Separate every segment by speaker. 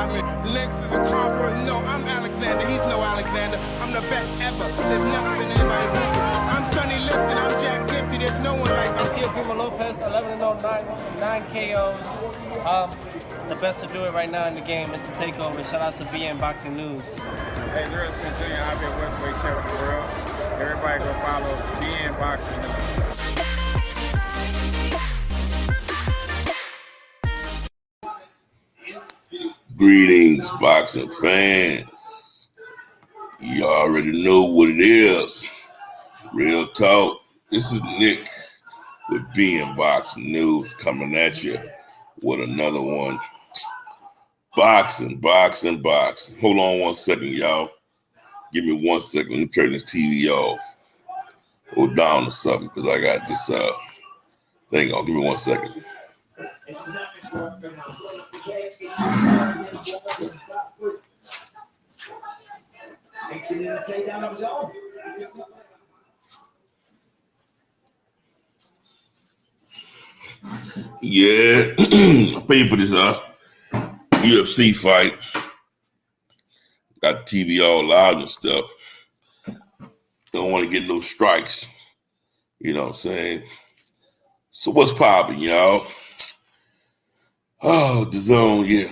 Speaker 1: diamond. Lynx is a conqueror. No, I'm Alexander. He's no Alexander. I'm the best ever. There's never been anybody equal. I'm Sonny Liston. I'm Jack Dempsey. There's no one like me.
Speaker 2: Tio Primo Lopez, 11-0, 9 KOs. The best to do it right now in the game is to take over. Shout out to BN Boxing News.
Speaker 3: Hey, Lyrics Jr. I've been welterweight champion of the world. Everybody go follow BN Boxing News.
Speaker 4: Greetings, boxing fans. You already know what it is. Real talk. This is Nick with BN Boxing News coming at you with another one. Boxing. Hold on 1 second, y'all. Give me 1 second. Let me turn this TV off or down or something because I got this thing on. Give me 1 second. Yeah, I paid for this UFC fight. Got TV all loud and stuff. Don't want to get no strikes. You know what I'm saying? So what's popping, y'all? Oh, the zone, yeah.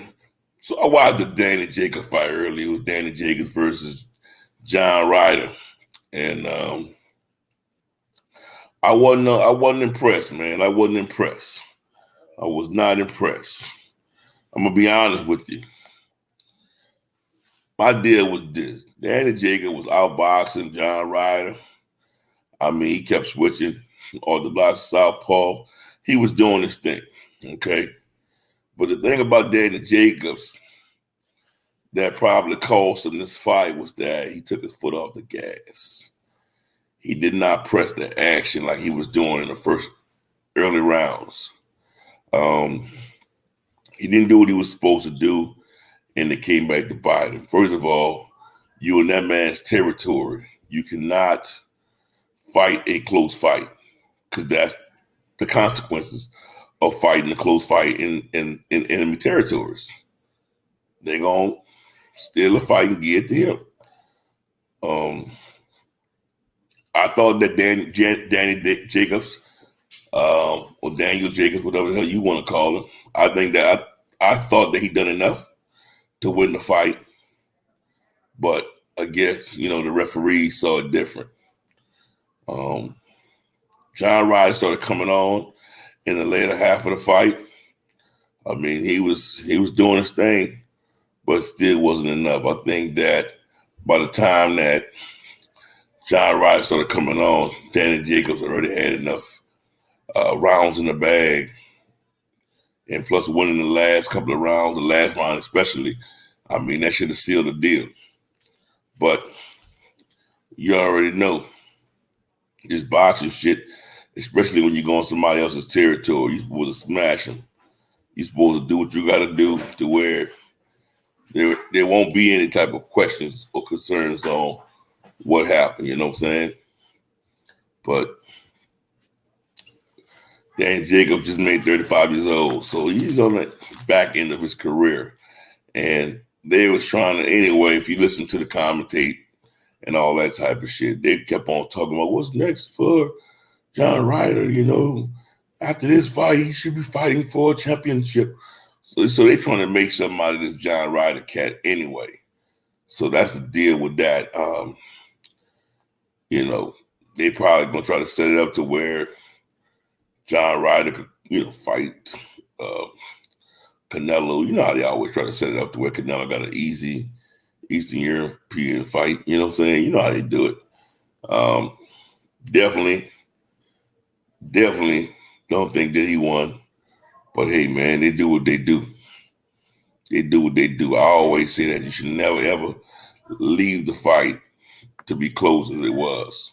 Speaker 4: So I watched the Danny Jacobs fight earlier. It was Danny Jacobs versus John Ryder. And I wasn't impressed, man. I wasn't impressed. I was not impressed. I'm gonna be honest with you. My deal was this. Danny Jacobs was outboxing John Ryder. I mean, he kept switching orthodox southpaw. He was doing his thing, okay? But the thing about Danny Jacobs that probably cost him this fight was that he took his foot off the gas. He did not press the action like he was doing in the first early rounds. He didn't do what he was supposed to do, and it came back to bite him. First of all, you're in that man's territory. You cannot fight a close fight because that's the consequences of fighting a close fight in enemy territories. They're going to steal a fight and get to him. I thought that Danny Jacobs, or Daniel Jacobs, whatever the hell you want to call him, I think that I thought that he done enough to win the fight. But I guess, the referee saw it different. John Ryder started coming on in the later half of the fight. I mean, he was doing his thing, but still wasn't enough. I think that by the time that John Ryder started coming on, Danny Jacobs already had enough rounds in the bag. And plus winning the last couple of rounds, the last round especially, I mean, that should have sealed the deal. But you already know this boxing shit, especially when you go on somebody else's territory, you're supposed to smash them. You're supposed to do what you got to do to where there won't be any type of questions or concerns on what happened, you know what I'm saying? But Dan Jacobs just made 35 years old, so he's on the back end of his career. And they was trying to, anyway, if you listen to the commentate and all that type of shit, they kept on talking about what's next for John Ryder, After this fight, he should be fighting for a championship. So they're trying to make something out of this John Ryder cat anyway. So that's the deal with that. They probably going to try to set it up to where John Ryder could, fight Canelo. You know how they always try to set it up to where Canelo got an easy Eastern European fight. You know what I'm saying? You know how they do it. Definitely don't think that he won. But hey, man, they do what they do. They do what they do. I always say that you should never, ever leave the fight to be close as it was.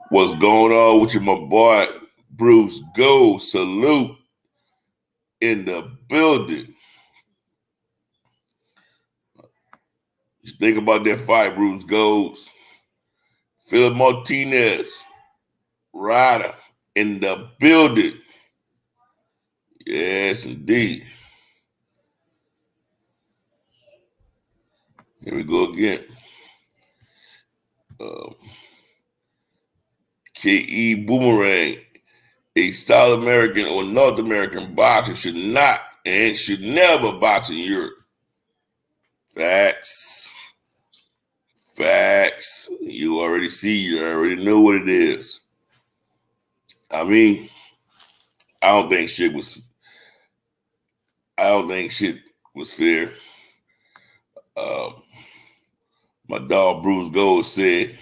Speaker 4: What's going on with you, my boy? Bruce Go, salute in the building. You think about that fight, Bruce Goes. Philip Martinez, Ryder in the building. Yes, indeed. Here we go again. K.E. Boomerang. A South American or North American boxer should not and should never box in Europe. Facts. Facts. You already see, you already know what it is. I mean, I don't think shit was fair. My dog Bruce Gold said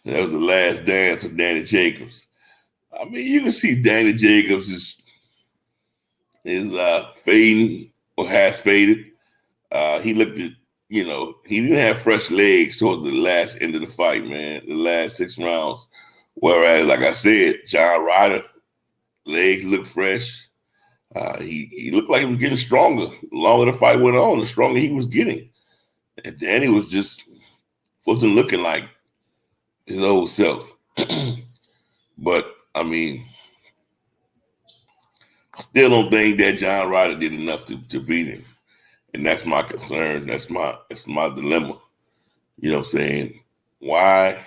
Speaker 4: that was the last dance of Danny Jacobs. I mean, you can see Danny Jacobs is fading or has faded. He looked at, he didn't have fresh legs towards the last end of the fight, man, the last 6 rounds. Whereas, like I said, John Ryder, legs looked fresh. He looked like he was getting stronger. The longer the fight went on, the stronger he was getting. And Danny wasn't looking like his old self. But, I mean, I still don't think that John Ryder did enough to beat him. And that's my concern. That's my dilemma. You know what I'm saying? Why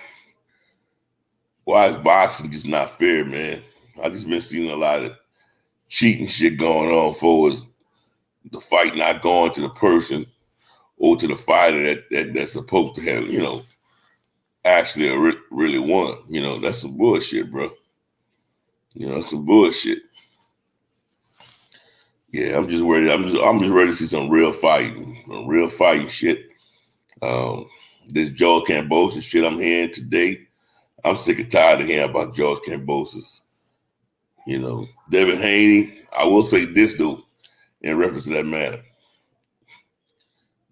Speaker 4: is boxing just not fair, man? I just been seeing a lot of cheating shit going on for us. The fight not going to the person or to the fighter that's supposed to have, actually really won. That's some bullshit, bro. That's some bullshit. Yeah, I'm just worried. I'm just ready to see some real fighting shit. This George Kambosos shit I'm hearing today, I'm sick and tired of hearing about George Kambosos. Devin Haney, I will say this though, in reference to that matter.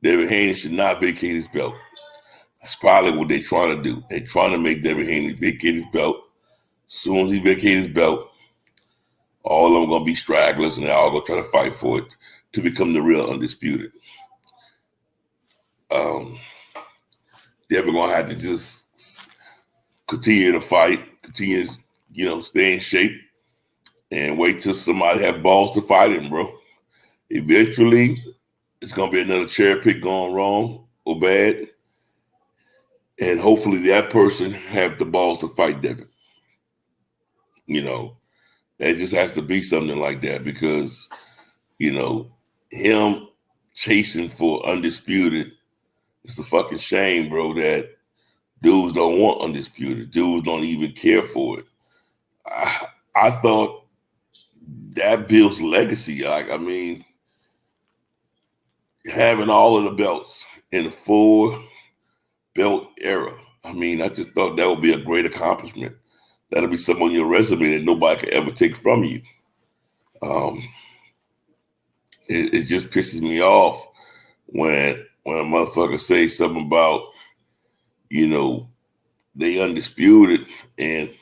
Speaker 4: Devin Haney should not vacate his belt. That's probably what they're trying to do. They're trying to make Devin Haney vacate his belt. As soon as he vacates his belt, all of them are going to be stragglers and they're all going to try to fight for it to become the real undisputed. They're going to have to just continue to fight, continue to, stay in shape and wait till somebody have balls to fight him, bro. Eventually, it's going to be another cherry pick going wrong or bad. And hopefully that person have the balls to fight Devin. It just has to be something like that because, him chasing for undisputed, it's a fucking shame, bro, that dudes don't want undisputed. Dudes don't even care for it. I thought that builds legacy. Having all of the belts in the 4-belt era, I just thought that would be a great accomplishment. That'll be something on your resume that nobody could ever take from you. It just pisses me off when a motherfucker says something about, they undisputed and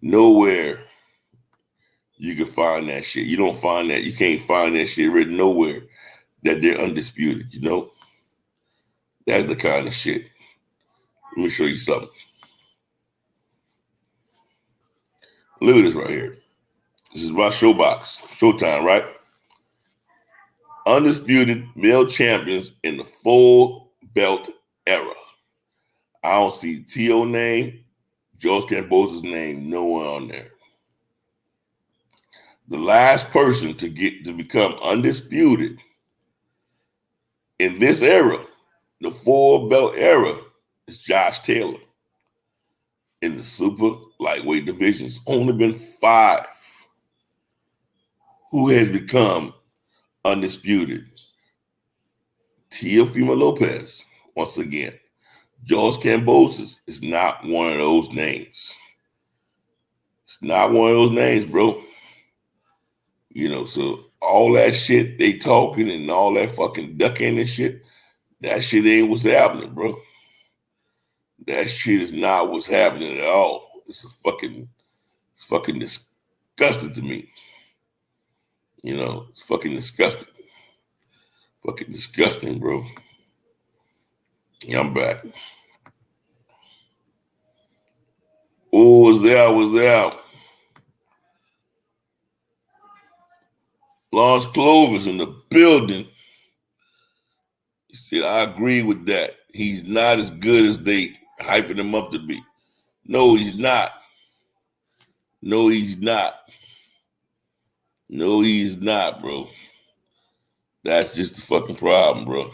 Speaker 4: nowhere you can find that shit. You can't find that shit written nowhere that they're undisputed, That's the kind of shit. Let me show you something. Look at this right here. This is my Showtime, right? Undisputed male champions in the 4-belt era. I don't see T.O. name, George Kambosos' name, nowhere on there. The last person to become undisputed in this era, the 4-belt era, is Josh Taylor. In the super lightweight divisions, only been 5 who has become undisputed. Teofimo Lopez, once again. George Kambosos is not one of those names. It's not one of those names, bro. So all that shit they talking and all that fucking ducking and shit, that shit ain't what's happening, bro. That shit is not what's happening at all. It's fucking disgusting to me. It's fucking disgusting. Fucking disgusting, bro. Yeah, I'm back. Oh, was out. Lawrence Clover's in the building. said, I agree with that. He's not as good as they hyping him up to be. No, he's not. No, he's not. No, he's not, bro. That's just the fucking problem, bro.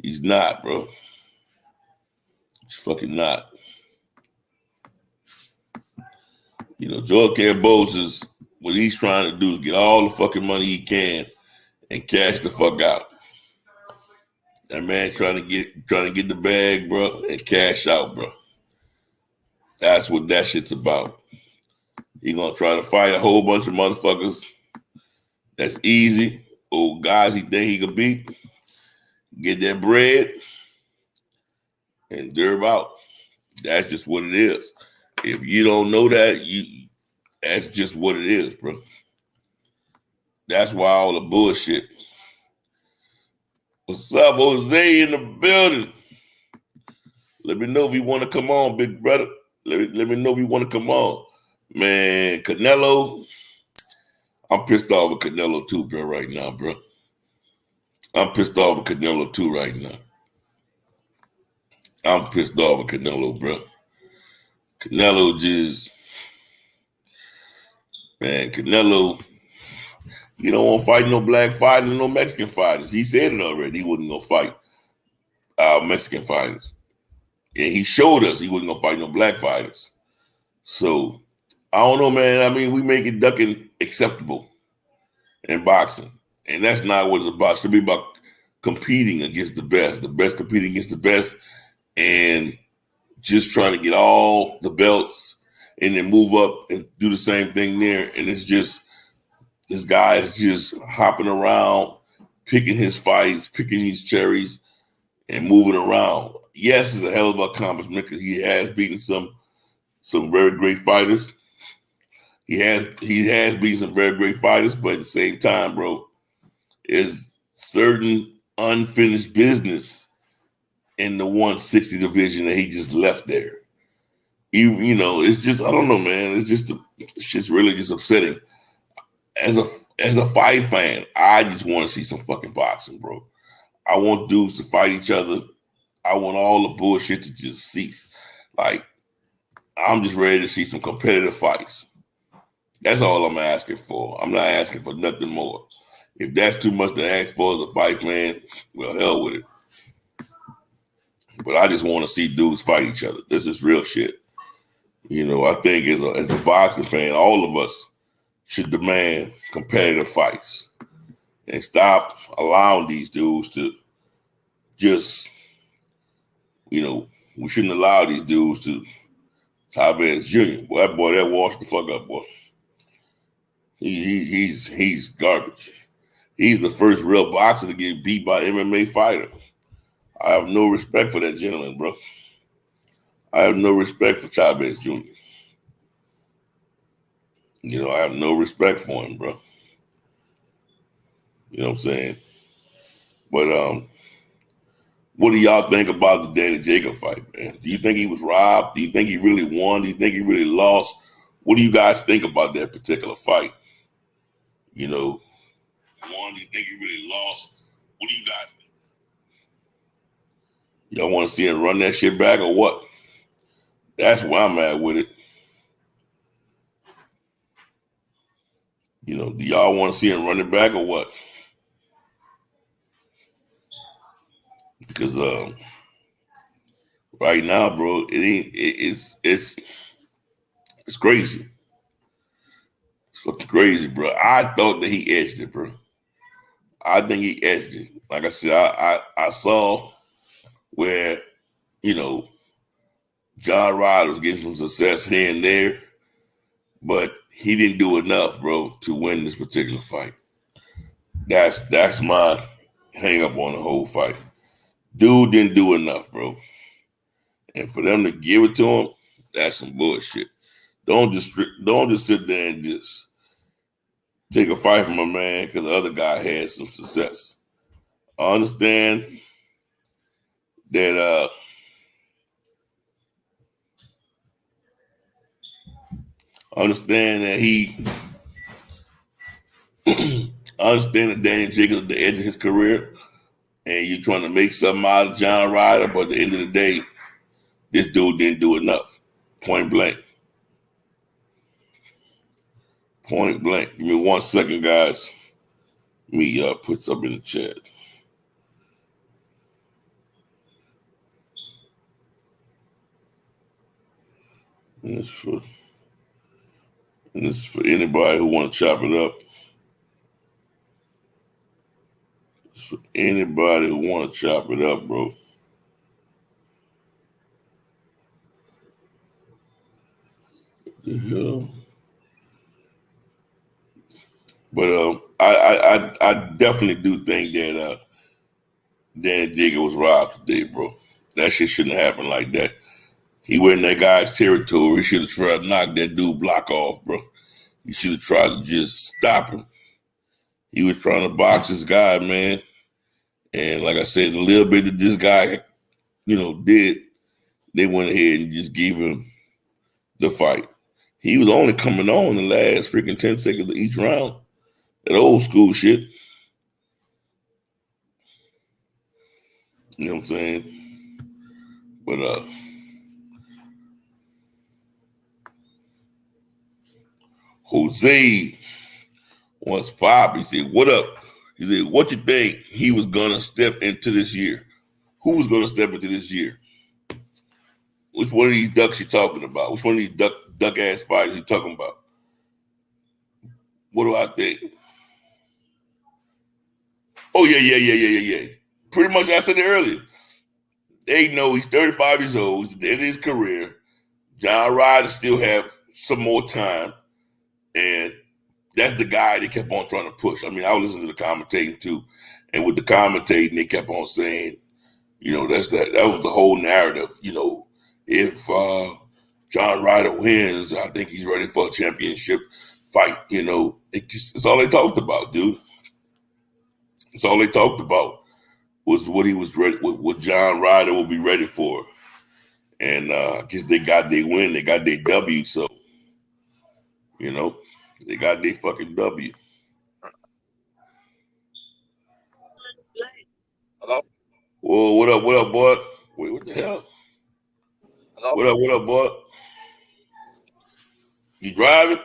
Speaker 4: He's not, bro. He's fucking not. You know, George Campos what he's trying to do is get all the fucking money he can and cash the fuck out. That man trying to get the bag, bro, and cash out, bro. That's what that shit's about. He gonna try to fight a whole bunch of motherfuckers. That's easy. Or guys he think he could beat. Get that bread and derb out. That's just what it is. If you don't know that, that's just what it is, bro. That's why all the bullshit. What's up, Jose in the building? Let me know if you want to come on, big brother. Let me know if you want to come on. Man, Canelo, I'm pissed off with Canelo too, bro, right now, bro. I'm pissed off with Canelo too right now. I'm pissed off with Canelo, bro. Canelo just, man, Canelo, he don't want to fight no black fighters, no Mexican fighters. He said it already. He wasn't going to fight Mexican fighters. And he showed us he wasn't going to fight no black fighters. So, I don't know, man. I mean, we make it ducking acceptable in boxing. And that's not what it's about. It should be about competing against the best competing against the best, and just trying to get all the belts and then move up and do the same thing there. And it's just, this guy is just hopping around, picking his fights, picking these cherries, and moving around. Yes, it's a hell of an accomplishment because he has beaten some very great fighters. He has beaten some very great fighters, but at the same time, bro, is certain unfinished business in the 160 division that he just left there. You know, it's just, I don't know, man. It's just really just upsetting. As a fight fan, I just want to see some fucking boxing, bro. I want dudes to fight each other. I want all the bullshit to just cease. Like, I'm just ready to see some competitive fights. That's all I'm asking for. I'm not asking for nothing more. If that's too much to ask for as a fight fan, well, hell with it. But I just want to see dudes fight each other. This is real shit. You know, I think as a boxing fan, all of us should demand competitive fights and stop allowing these dudes to just, you know, we shouldn't allow these dudes to. Chavez Jr. Boy, that washed the fuck up, boy. He's garbage. He's the first real boxer to get beat by an MMA fighter. I have no respect for that gentleman, bro. I have no respect for Chavez Jr. You know, I have no respect for him, bro. You know what I'm saying? But what do y'all think about the Danny Jacob fight, man? Do you think he was robbed? Do you think he really won? Do you think he really lost? What do you guys think about that particular fight? You know, do you think he really lost? What do you guys think? Y'all want to see him run that shit back or what? That's where I'm at with it. You know, do y'all want to see him run it back or what? Because right now, bro, it's crazy. It's fucking crazy, bro. I thought that he edged it, bro. I think he edged it. Like I said, I saw where, you know, John Ryder was getting some success here and there, but he didn't do enough, bro, to win this particular fight. That's my hang up on the whole fight. Dude didn't do enough, bro. And for them to give it to him, that's some bullshit. Don't just sit there and just take a fight from a man because the other guy had some success. I understand that I understand that Danny Jacobs at the edge of his career, and you're trying to make something out of John Ryder, but at the end of the day, this dude didn't do enough. Point blank. Point blank. Give me 1 second, guys. Let me put something in the chat. And this is for anybody who want to chop it up. It's for anybody who want to chop it up, bro. What the hell? But I definitely do think that Danny Digger was robbed today, bro. That shit shouldn't have happened like that. He went in that guy's territory. He should have tried to knock that dude block off, bro. He should have tried to just stop him. He was trying to box this guy, man. And like I said, the little bit that this guy, did, they went ahead and just gave him the fight. He was only coming on the last freaking 10 seconds of each round. That old school shit. You know what I'm saying? But Jose wants pop. He said, "What up?" He said, "What you think he was gonna step into this year? Who was gonna step into this year? Which one of these ducks you talking about? Which one of these duck ass fighters you talking about? What do I think?" Oh yeah. Pretty much, I said it earlier. They know he's 35 years old. He's at the end of his career. John Ryder still have some more time, and that's the guy they kept on trying to push. I mean, I was listening to the commentating too, and with the commentating, they kept on saying, that was the whole narrative. If John Ryder wins, I think he's ready for a championship fight. It's all they talked about, dude. It's all they talked about was what he was ready, what John Ryder will be ready for. And I guess they got their win, they got their W, so they got their fucking W.
Speaker 5: Hello?
Speaker 4: Whoa, what up, boy? Wait, what the hell?
Speaker 5: Hello?
Speaker 4: What up, boy? You driving?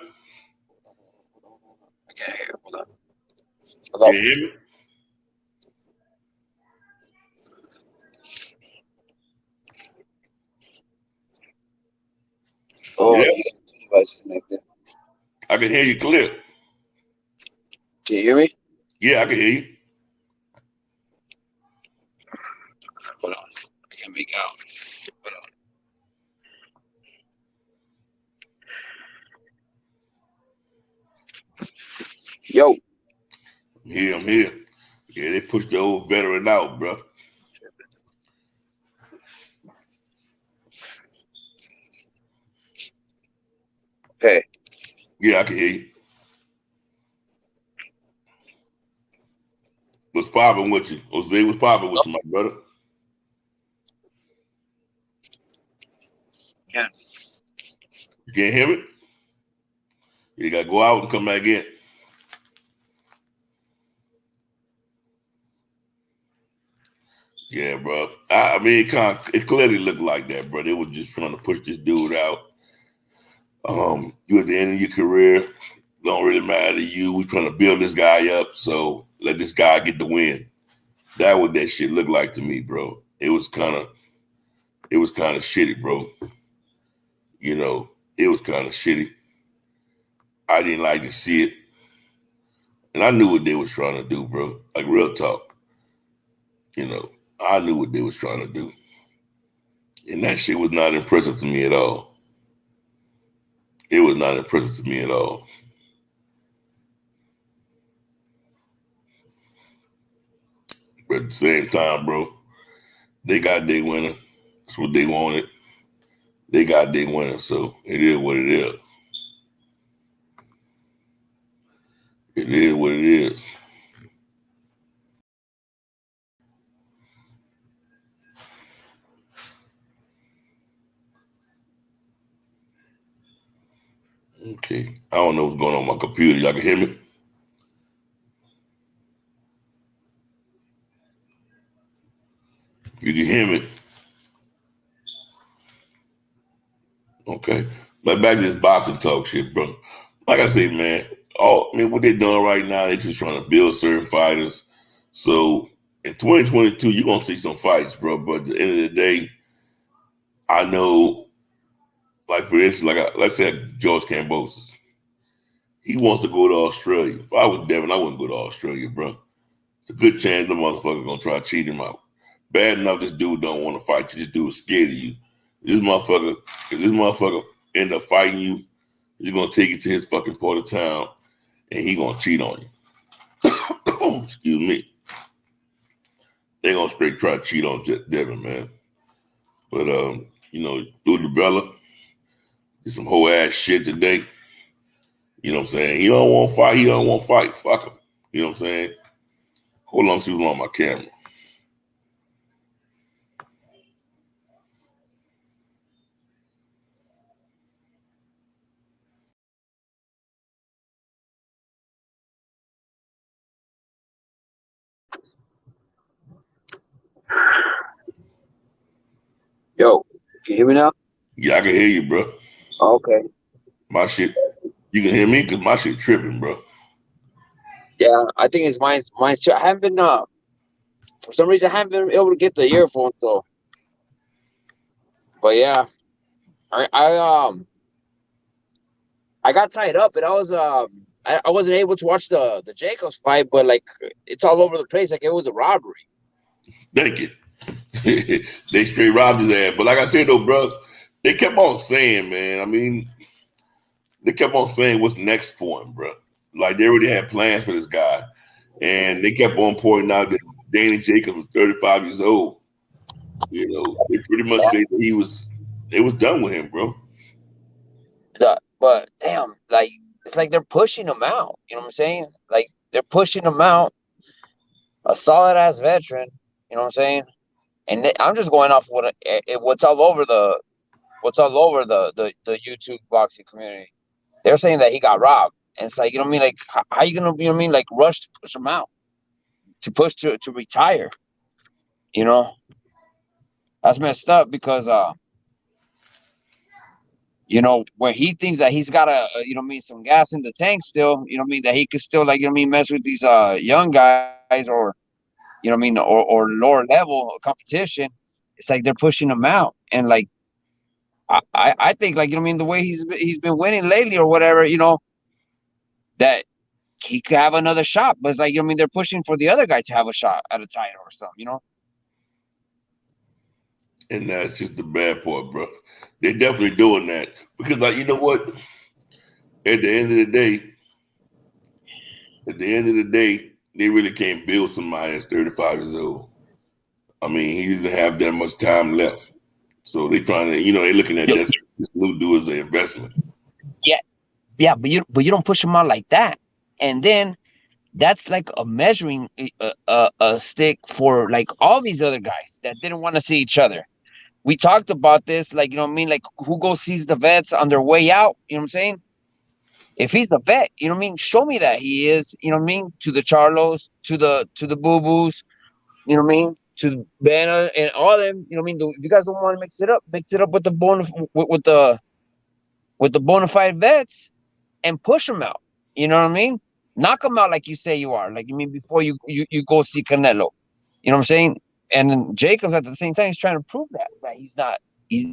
Speaker 5: I can't hear. Hold on. Hello?
Speaker 4: You hear me?
Speaker 5: Oh,
Speaker 4: Yeah.
Speaker 5: you got two devices connected.
Speaker 4: I can hear you clear.
Speaker 5: Can you hear me?
Speaker 4: Yeah, I can hear you.
Speaker 5: Hold on. I can't make out. Hold on. Yo.
Speaker 4: I'm here. Yeah, they pushed the old veteran out, bro.
Speaker 5: Okay.
Speaker 4: Yeah, I can hear you. What's popping with you? Jose, what's popping with you, my brother?
Speaker 5: Yeah.
Speaker 4: You can't hear me? You got to go out and come back in. Yeah, bro. I mean, it clearly looked like that, bro. They were just trying to push this dude out. You at the end of your career, don't really matter to you. We're trying to build this guy up, so let this guy get the win. That what that shit looked like to me, bro. It was kind of shitty, bro. It was kind of shitty. I didn't like to see it. And I knew what they was trying to do, bro. Like, real talk. I knew what they was trying to do. And that shit was not impressive to me at all. It was not impressive to me at all. But at the same time, bro, they got their winner. That's what they wanted. They got their winner, so it is what it is. It is what it is. Okay. I don't know what's going on with my computer. Y'all can hear me? You can hear me. Okay. But back to this boxing talk shit, bro. Like I said, man, what they're doing right now, they're just trying to build certain fighters. So in 2022, you're gonna see some fights, bro. But at the end of the day, I know, like for instance, let's say George Kambosos. He wants to go to Australia. If I was Devin, I wouldn't go to Australia, bro. It's a good chance the motherfucker gonna try to cheat him out. Bad enough this dude don't want to fight you. This dude's scared of you. If this motherfucker end up fighting you, he's gonna take you to his fucking part of town and he gonna cheat on you. Excuse me. They gonna straight try to cheat on Devin, man. But Lou Bella did some whole ass shit today. You know what I'm saying? He don't want to fight. He don't want to fight. Fuck him. You know what I'm saying? Hold on, see what's on my camera.
Speaker 5: Yo, can you hear me now?
Speaker 4: Yeah, I can hear you, bro.
Speaker 5: Okay.
Speaker 4: My shit. You can hear me because my shit tripping, bro.
Speaker 5: Yeah, I think it's mine's too. I haven't been for some reason I haven't been able to get the earphones though. But yeah, I got tied up and I wasn't able to watch the Jacobs fight, but like it's all over the place. Like it was a robbery.
Speaker 4: Thank you. They straight robbed his ass. But like I said though, bro, they kept on saying, man. I mean, they kept on saying what's next for him, bro. Like they already had plans for this guy. And they kept on pointing out that Danny Jacobs was 35 years old. You know, they pretty much said that it was done with him, bro.
Speaker 5: But damn, like it's like they're pushing him out. You know what I'm saying? Like they're pushing him out. A solid ass veteran. You know what I'm saying? And I'm just going off what's all over the YouTube boxing community. They're saying that he got robbed, and it's like, you know what I mean? Like how you gonna, you know what I mean? Like rush to push him out, to retire. You know, that's messed up because you know, where he thinks that he's got you know what I mean, some gas in the tank still, you know what I mean, that he could still, like, you know what I mean, mess with these young guys, or you know what I mean, or lower level competition. It's like they're pushing him out, and like I think, like, you know what I mean, the way he's been winning lately or whatever, you know, that he could have another shot. But it's like, you know what I mean, they're pushing for the other guy to have a shot at a title or something, you know.
Speaker 4: And that's just the bad part, bro. They're definitely doing that. Because, like, you know what? At the end of the day, they really can't build somebody that's 35 years old. I mean, he doesn't have that much time left. So they're trying to, you know, they're looking at this new dude as an investment.
Speaker 5: Yeah, but you don't push him out like that. And then that's like a measuring a stick for like all these other guys that didn't want to see each other. We talked about this, like, you know what I mean, like who goes sees the vets on their way out, you know what I'm saying? If he's a vet, you know what I mean, show me that he is, you know what I mean, to the Charlos, to the Boo Boos, you know what I mean, to Banner and all of them, you know what I mean. If you guys don't want to mix it up with the bona fide vets and push them out. You know what I mean? Knock them out like you say you are. Like, you mean, before you go see Canelo. You know what I'm saying? And then Jacobs at the same time is trying to prove that he's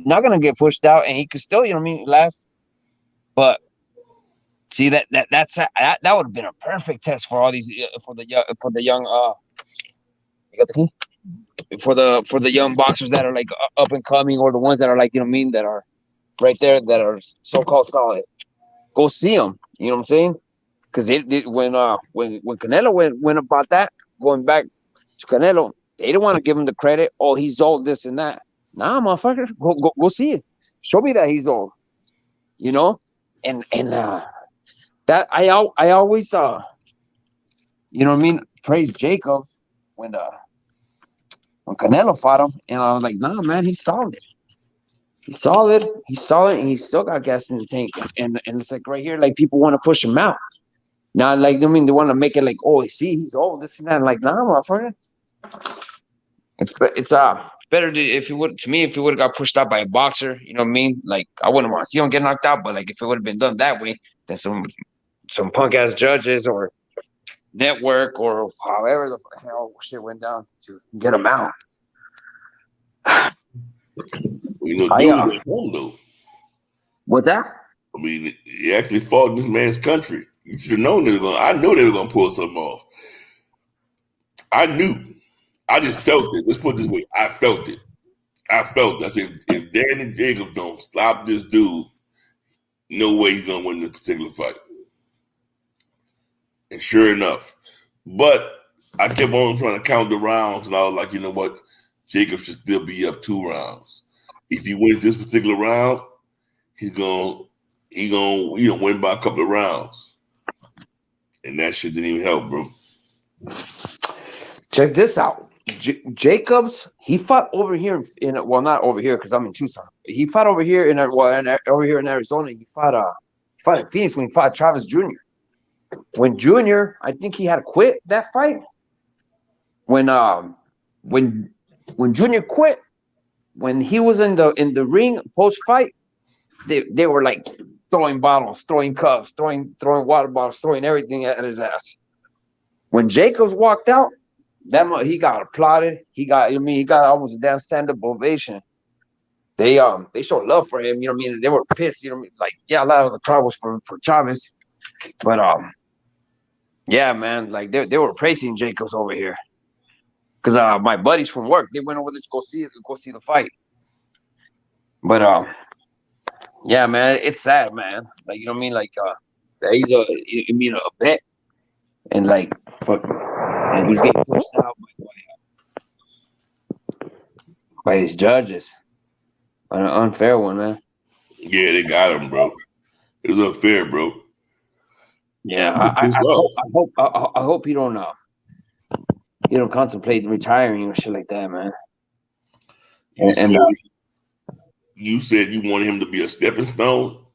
Speaker 5: not gonna get pushed out, and he could still, you know what I mean, last. But see, that would have been a perfect test for all these for the young you got the key? For the young boxers that are like up and coming, or the ones that are like, you know what I mean, that are right there, that are so-called solid. Go see them. You know what I'm saying? Because when Canelo went about that, going back to Canelo, they didn't want to give him the credit. Oh, he's old, this and that. Nah, motherfucker, go see it. Show me that he's old. You know, and that I always you know what I mean, praise Jacob when Canelo fought him, and I was like, nah, man, he's solid. He's solid, and he's still got gas in the tank. And it's like right here, like people want to push him out. Now, like, I mean, they want to make it like, oh, see, he's old, this and that. Like, nah, motherfucker. It's better if he would, to me, if he would have got pushed out by a boxer, you know what I mean? Like, I wouldn't want to see him get knocked out, but like if it would have been done that way, then some punk ass judges or network or however the hell shit went down to get him out.
Speaker 4: You know,
Speaker 5: I,
Speaker 4: dude was at home though.
Speaker 5: What's that?
Speaker 4: I mean, he actually fought in this man's country. You should have known they were going. I knew they were going to pull something off. I knew. I just felt it. Let's put it this way. I felt it. I said, if Danny Jacobs don't stop this dude, no way he's going to win this particular fight. And sure enough. But I kept on trying to count the rounds, and I was like, you know what? Jacobs should still be up 2 rounds. If he wins this particular round, he's gonna win by a couple of rounds. And that shit didn't even help, bro.
Speaker 5: Check this out. Jacobs, he fought over here not over here because I'm in Tucson. He fought over here over here in Arizona. He fought in Phoenix when he fought Travis Jr. When Jr., I think he had quit that fight. When Jr. quit, when he was in the ring post fight, they were like throwing bottles, throwing cups, throwing water bottles, throwing everything at his ass. When Jacobs walked out, he got applauded. He got almost a damn stand-up ovation. They showed love for him. You know what I mean? They were pissed. You know what I mean? Like, yeah, a lot of the crowd was for Chavez, but yeah, man, like they were praising Jacobs over here because my buddies from work, they went over there to go see the fight. But yeah, man, it's sad, man. Like, you know what I mean? Like he's a bet, and like, and he's getting pushed out by his judges. An unfair one, man.
Speaker 4: Yeah, they got him, bro. It was unfair, bro.
Speaker 5: Yeah, I hope you don't contemplate retiring or shit like that, man.
Speaker 4: You said you wanted him to be a stepping stone.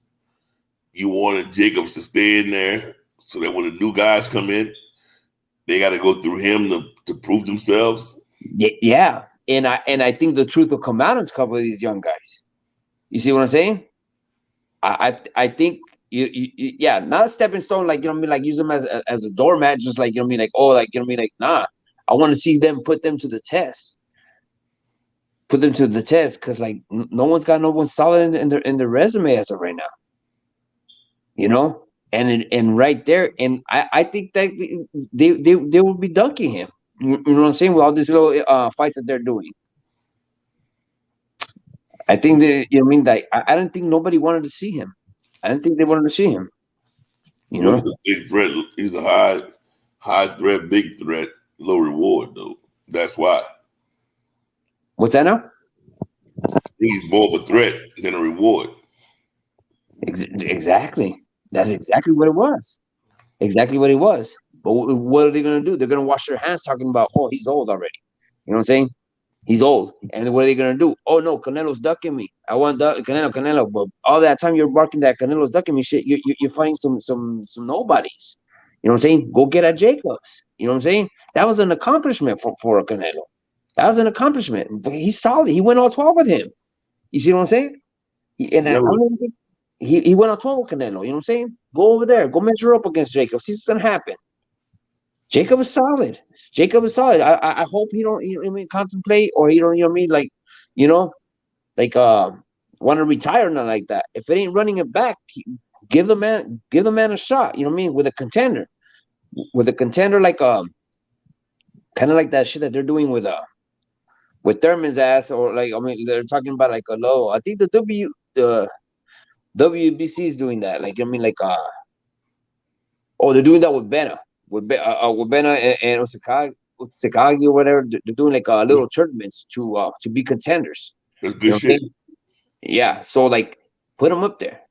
Speaker 4: You wanted Jacobs to stay in there so that when the new guys come in, they got to go through him to prove themselves.
Speaker 5: Yeah, and I think the truth will come out in a couple of these young guys. You see what I'm saying? I think yeah, not a stepping stone, like, you know what I mean, like use them as a doormat, just like, you know what I mean, like, oh, like, you know what I mean, like, nah. I want to see them put them to the test. Put them to the test, because like no one's got no one solid in their resume as of right now. You know, and right there, and I think that they will be dunking him. You know what I'm saying, with all these little fights that they're doing. I think that, you know what I mean, like I don't think nobody wanted to see him. I didn't think they wanted to see him. You know,
Speaker 4: he's a big threat. He's a high threat, big threat, low reward though. That's why.
Speaker 5: What's that now?
Speaker 4: He's more of a threat than a reward.
Speaker 5: Exactly. That's exactly what it was. Exactly what it was. But what are they going to do? They're going to wash their hands talking about, oh, he's old already. You know what I'm saying? He's old. And what are they going to do? Oh, no, Canelo's ducking me. I want Canelo. But all that time you're barking that Canelo's ducking me shit, you're fighting some nobodies. You know what I'm saying? Go get at Jacobs. You know what I'm saying? That was an accomplishment for Canelo. That was an accomplishment. He's solid. He went all 12 with him. You see what I'm saying? He went on 12 with Canelo. You know what I'm saying? Go over there. Go measure up against Jacob. See what's going to happen. Jacob is solid. Jacob is solid. I hope he don't, you know what I mean, contemplate, or he don't, you know what I mean, like, you know, like want to retire or nothing like that. If it ain't running it back, give the man a shot. You know what I mean? With a contender, like kind of like that shit that they're doing with Thurman's ass, or like, I mean, they're talking about like a low. I think the WBC is doing that. Like, I mean, like they're doing that with Bena, with Bena and Osakagi or whatever. They're doing like little tournaments to be contenders.
Speaker 4: That's good shit.
Speaker 5: Yeah, so like put them up there,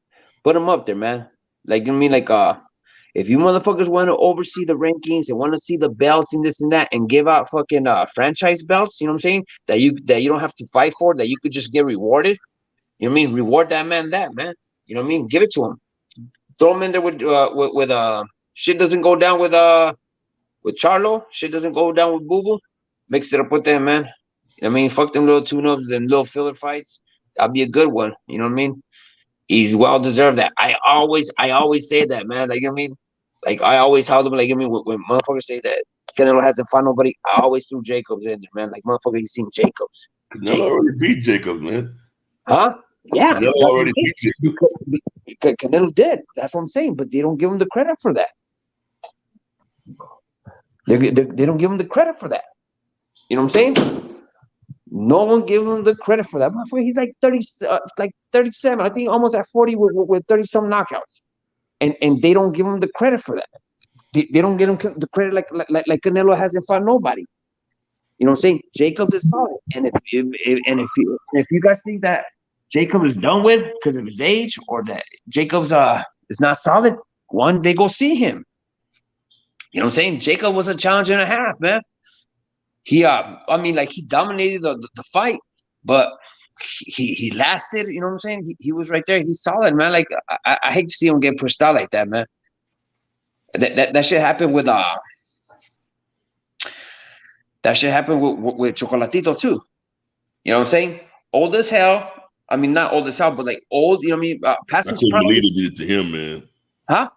Speaker 5: man. Like, you know what I mean, like if you motherfuckers want to oversee the rankings and want to see the belts and this and that, and give out fucking franchise belts, you know what I'm saying, that you don't have to fight for, that you could just get rewarded. You know what I mean? Reward that man. You know what I mean? Give it to him. Throw him in there with shit doesn't go down with Charlo. Shit doesn't go down with Boo Boo. Mix it up with them, man. I mean, fuck them little tune-ups, them little filler fights. That'd be a good one. You know what I mean? He's well deserved that. I always say that, man. Like I mean, like I always tell them, like I mean, when motherfuckers say that Canelo hasn't fought nobody, I always threw Jacobs in there, man. Like motherfucker, he's seen Jacobs.
Speaker 4: Canelo already beat Jacob, man.
Speaker 5: Huh? Yeah.
Speaker 4: Canelo already beat Jacob.
Speaker 5: Because Canelo did. That's what I'm saying. But they don't give him the credit for that. They don't give him the credit for that. You know what I'm saying? No one gives him the credit for that. Motherfucker, he's like 30, like 37. I think almost at 40 with 30 some knockouts, and they don't give him the credit for that. They don't give him the credit like Canelo hasn't fought nobody. You know what I'm saying? Jacobs is solid, and if you guys think that Jacob is done with because of his age, or that Jacobs is not solid, one day go see him. You know what I'm saying? Jacob was a challenge and a half, man. He I mean, like he dominated the fight, but he lasted. You know what I'm saying? He was right there. He's solid, man. Like I hate to see him get pushed out like that, man. That shit happened with Chocolatito too. You know what I'm saying? Old as hell. I mean, not old as hell, but like old. You know what I mean? Past
Speaker 4: I
Speaker 5: his
Speaker 4: couldn't
Speaker 5: prime.
Speaker 4: believe they did it to him, man.
Speaker 5: Huh?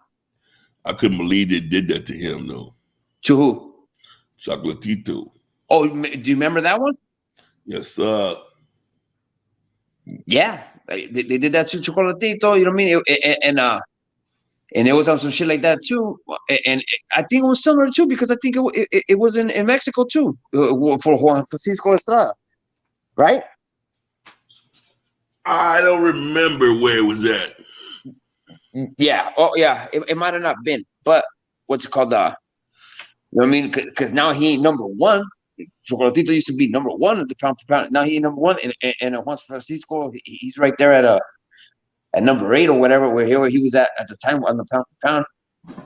Speaker 4: I couldn't believe they did that to him, though.
Speaker 5: To who?
Speaker 4: Chocolatito.
Speaker 5: Oh, do you remember that one?
Speaker 4: Yes, sir.
Speaker 5: Yeah, they did that to Chocolatito. You know what I mean? And it was on some shit like that too. And I think it was similar too because I think it was in Mexico too for Juan Francisco Estrada, right?
Speaker 4: I don't remember where it was at.
Speaker 5: Yeah. Oh, yeah. It might have not been, but what's it called? You know what I mean? Because now he ain't number one. Chocolatito used to be number one at the pound for pound. Now he ain't number one, and Juan Francisco, he's right there at number 8 or whatever, where he was at the time on the pound for pound.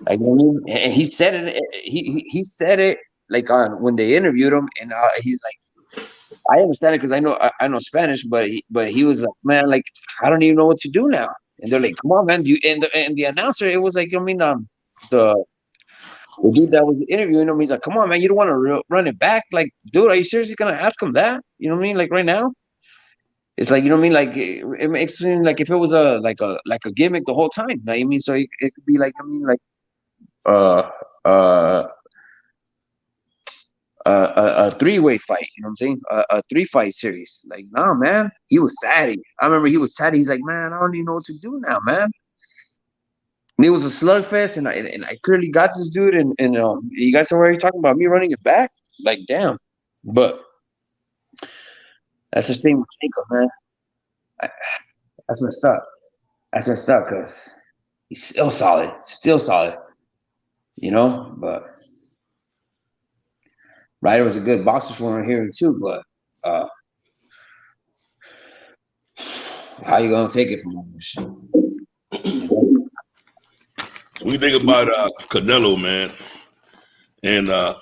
Speaker 5: Like, you know what I mean? And he said it. He said it like when they interviewed him, and he's like, I understand it because I know Spanish, but he was like, man, like I don't even know what to do now. And they're like, come on, man. And the announcer, it was like, I mean, the dude that was interviewing him, he's like, come on, man, you don't want to run it back? Like, dude, are you seriously gonna ask him that? You know what I mean? Like right now, it's like, you know what I mean? Like it makes it seem like if it was a gimmick the whole time. You know what I mean? So it could be like, I mean, like a 3-way fight. You know what I'm saying? A 3-fight series. Like, nah, man, he was sad. I remember he was sad. He's like, man, I don't even know what to do now, man. And it was a slugfest, and I clearly got this dude, and you guys are already talking about me running it back. Like, damn. But that's the thing with Jacob, man. That's messed up. That's messed up because he's still solid, you know. But Ryder was a good boxer for him here too. But how you gonna take it from him?
Speaker 4: What do you think about Canelo, man, and the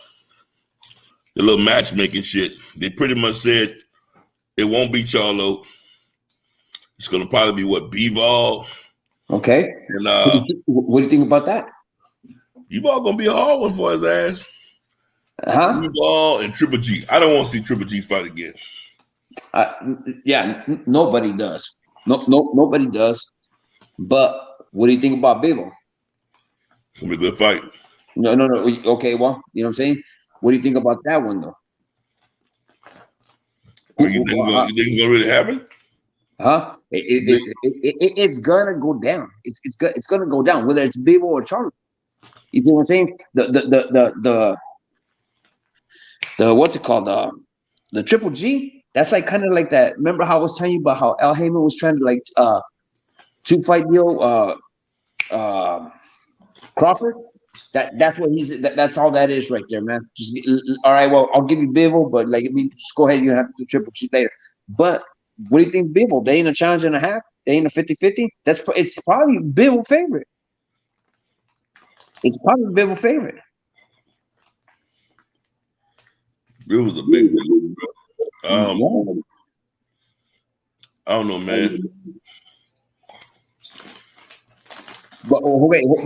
Speaker 4: little matchmaking shit? They pretty much said it won't be Charlo. It's gonna probably be what, Bivol.
Speaker 5: Okay.
Speaker 4: And
Speaker 5: what do you think about that?
Speaker 4: Bivol gonna be a hard one for his ass.
Speaker 5: Huh?
Speaker 4: Bivol and Triple G. I don't want to see Triple G fight again.
Speaker 5: Yeah, nobody does. Nobody does. But what do you think about Bivol?
Speaker 4: It's gonna be a good fight.
Speaker 5: No. Okay, well, you know what I'm saying? What do you think about that one, though?
Speaker 4: You think it's gonna really happen?
Speaker 5: Huh? It's gonna go down. It's gonna go down, whether it's Bivol or Charlo. You see what I'm saying? The what's it called? The Triple G. That's like kind of like that. Remember how I was telling you about how Al Heyman was trying to like 2-fight deal Crawford? That's what that's all that is right there, man. Just all right, well, I'll give you Bivol, but like I mean, just go ahead, you have to do Triple G later. But what do you think, Bivol? They ain't a challenge and a half? They ain't a 50-50? It's probably Bivol favorite. It's probably Bivol favorite.
Speaker 4: Bivol's a big one, bro. I don't know, man.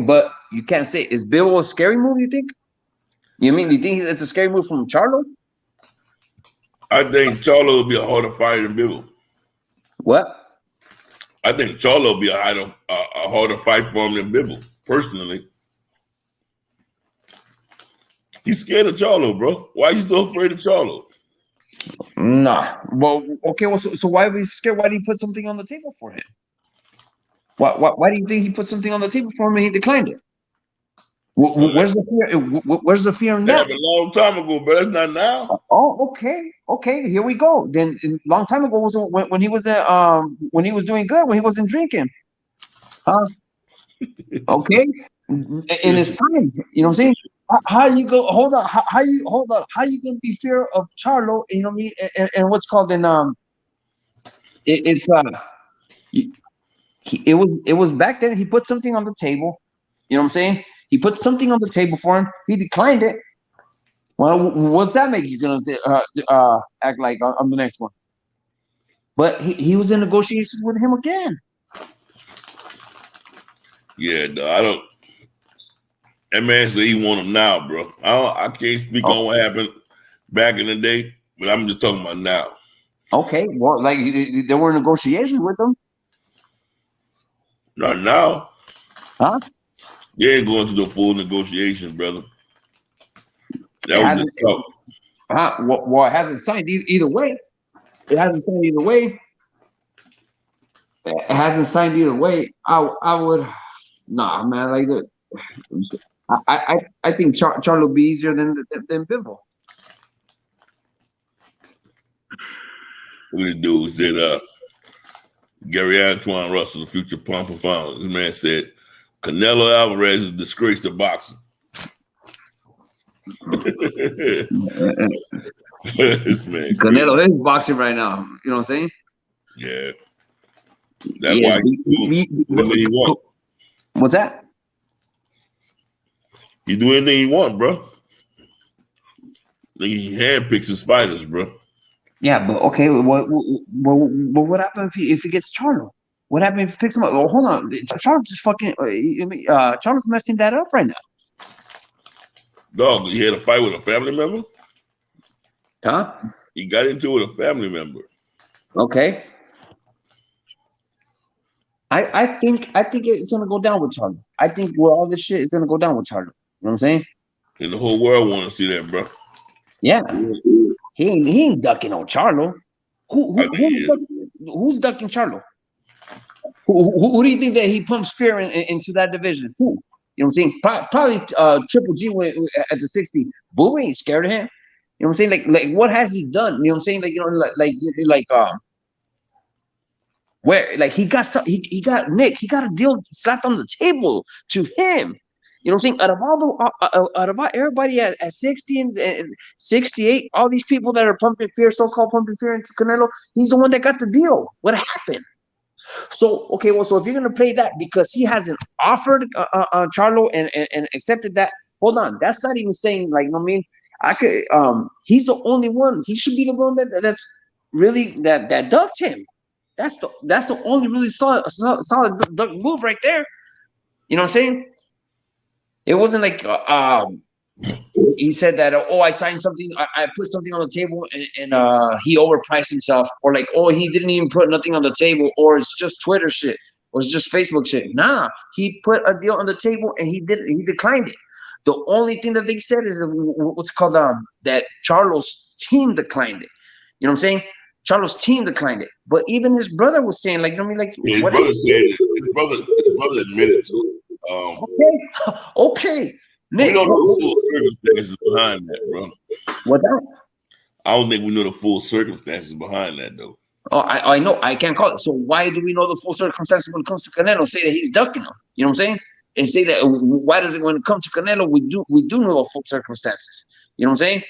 Speaker 5: But you can't say, is Bivol a scary move, you think? You think it's a scary move from Charlo?
Speaker 4: I think Charlo will be a harder fighter than Bivol.
Speaker 5: What?
Speaker 4: I think Charlo will be a harder fight for him than Bivol, personally. He's scared of Charlo, bro. Why are you so afraid of Charlo?
Speaker 5: Nah. Well, okay. Well, so why was he scared? Why did he put something on the table for him? Why do you think he put something on the table for him and he declined it? Where's the fear? Where's the fear in
Speaker 4: That
Speaker 5: that?
Speaker 4: happened a long time ago, but that's not now.
Speaker 5: Oh, okay. Here we go. Then a long time ago was when he was when he was doing good, when he wasn't drinking, huh? Okay, in his prime. You know what I'm saying? How you go? Hold on. How you hold on? How you gonna be fear of Charlo? You know what I mean? And what's called in it's it was back then. He put something on the table. You know what I'm saying? He put something on the table for him. He declined it. Well, what's that make you gonna act like I'm the next one? But he was in negotiations with him again.
Speaker 4: Yeah, no, I don't. That man said he want him now, bro. I can't speak on what happened back in the day, but I'm just talking about now.
Speaker 5: Okay, well, like there were negotiations with him.
Speaker 4: Not now.
Speaker 5: Huh?
Speaker 4: You ain't going to the full negotiations, brother. That was just talk.
Speaker 5: Well, it hasn't signed either way. It hasn't signed either way. It hasn't signed either way. I would, nah, man. Like that. I think Charlo will be easier than Bivol.
Speaker 4: What this dude said, Gary Antoine Russell, the future pump and founder. This man said, Canelo Alvarez is a disgrace to boxing. This man
Speaker 5: Canelo is boxing right now. You know what I'm saying?
Speaker 4: Yeah. That's why he do anything he want.
Speaker 5: What's that?
Speaker 4: He do anything he want, bro. He handpicks his fighters, bro.
Speaker 5: Yeah, but okay. What happens if he gets Charlo? What happens if he picks him up? Well, hold on. Charlo's just fucking. Charlo's messing that up right now.
Speaker 4: Dog, he had a fight with a family member?
Speaker 5: Huh?
Speaker 4: He got into it with a family member.
Speaker 5: Okay. I think it's gonna go down with Charlo. I think with all this shit, it's gonna go down with Charlo. You know what I'm saying?
Speaker 4: And the whole world want to see that, bro.
Speaker 5: Yeah. He ain't ducking on Charlo. Who's ducking Charlo? Who do you think that he pumps fear into that division? Who? You know what I'm saying? Probably Triple G at the 60. Boo ain't scared of him. You know what I'm saying? Like what has he done? You know what I'm saying? Like, you know, where like he got a deal slapped on the table to him. You know what I'm saying? Out of everybody at 60 and 68, all these people that are pumping fear, so-called pumping fear into Canelo, he's the one that got the deal. What happened? So okay, well, so if you're gonna play that because he hasn't offered Charlo and accepted that, hold on, that's not even saying like, you know what I mean? I could he's the only one. He should be the one that's really that ducked him. That's the only really solid duck move right there. You know what I'm saying? It wasn't like he said that, oh, I signed something, I put something on the table and he overpriced himself, or like, oh, he didn't even put nothing on the table, or it's just Twitter shit, or it's just Facebook shit. Nah, he put a deal on the table and he declined it. The only thing that they said is what's called that Charlo's team declined it. You know what I'm saying? Charlo's team declined it. But even his brother was saying, like, you know what I mean? Like,
Speaker 4: his brother said it. His brother admitted to it.
Speaker 5: Okay. Nick,
Speaker 4: we don't know the full circumstances behind that, bro.
Speaker 5: What's that?
Speaker 4: I don't think we know the full circumstances behind that, though.
Speaker 5: Oh, I know. I can't call it. So why do we know the full circumstances when it comes to Canelo? Say that he's ducking him. You know what I'm saying? And say that why does it when it comes to Canelo we do know the full circumstances? You know what I'm saying?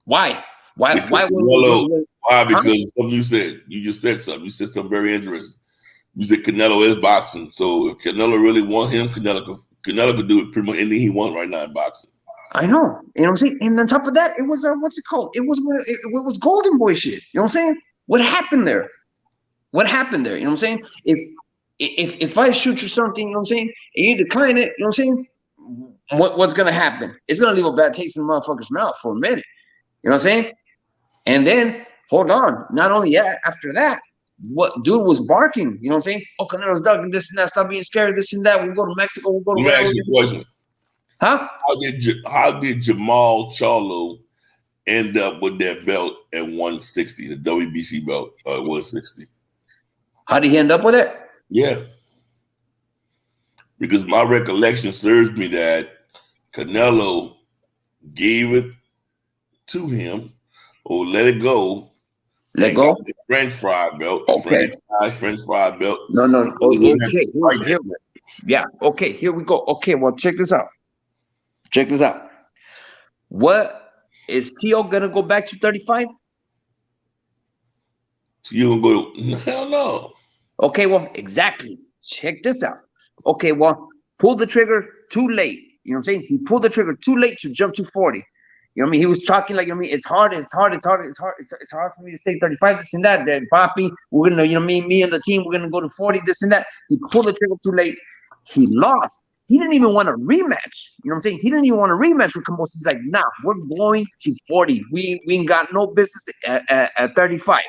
Speaker 5: Why? Why? Because
Speaker 4: something you just said something. You said something very interesting. You said Canelo is boxing. So if Canelo really want him, Canelo could do it pretty much anything he wants right now in boxing.
Speaker 5: I know. You know what I'm saying? And on top of that, it was what's it called? It was Golden Boy shit. You know what I'm saying? What happened there? You know what I'm saying? If I shoot you something, you know what I'm saying, and you decline it, you know what I'm saying? What's gonna happen? It's gonna leave a bad taste in the motherfucker's mouth for a minute. You know what I'm saying? And then, hold on, not only that, after that, what dude was barking, you know what I'm saying? Oh, Canelo's dug, this and that, stop being scared, this and that. We'll go to Mexico, we'll go to
Speaker 4: Let me
Speaker 5: wherever.
Speaker 4: ask you a question.
Speaker 5: Huh?
Speaker 4: How did Jamal Charlo end up with that belt at 160, the WBC belt at 160?
Speaker 5: How did he end up with it?
Speaker 4: Yeah. Because my recollection serves me that Canelo gave it to him or let it go.
Speaker 5: Let
Speaker 4: and
Speaker 5: go.
Speaker 4: got the French fry belt.
Speaker 5: Okay.
Speaker 4: French fry belt.
Speaker 5: No. Okay.
Speaker 4: Right
Speaker 5: Here, yeah. Okay. Here we go. Okay. Well, check this out. What is Tio gonna go back to 35?
Speaker 4: So you gonna go? Hell no.
Speaker 5: Okay. Well, exactly. Check this out. Okay. Well, pull the trigger too late. You know what I'm saying? He pulled the trigger too late to jump to 40. You know what I mean? He was talking like, you know what I mean? It's hard for me to stay 35, this and that. Then Papi, we're gonna, you know what I mean? Me and the team, we're gonna go to 40, this and that. He pulled the trigger too late. He lost. He didn't even want a rematch. You know what I'm saying? He didn't even want a rematch with Campos. He's like, nah, we're going to 40. We ain't got no business at 35.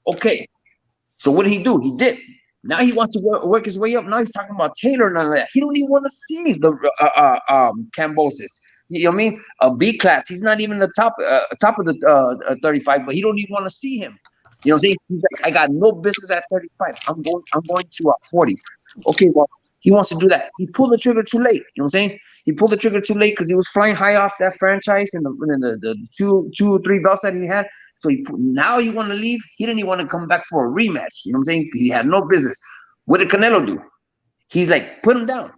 Speaker 5: Okay. So what did he do? He did. Now he wants to work his way up. Now he's talking about Taylor and all that. He don't even want to see the Cambosis. You know what I mean? A B class. He's not even the top of the 35, but he don't even want to see him. You know what I'm saying? He's like, I got no business at 35. I'm going to 40. Okay, well, he wants to do that. He pulled the trigger too late. You know what I'm saying? He pulled the trigger too late because he was flying high off that franchise and the two or three belts that he had. So now you want to leave? He didn't even want to come back for a rematch. You know what I'm saying? He had no business. What did Canelo do? He's like, put him down.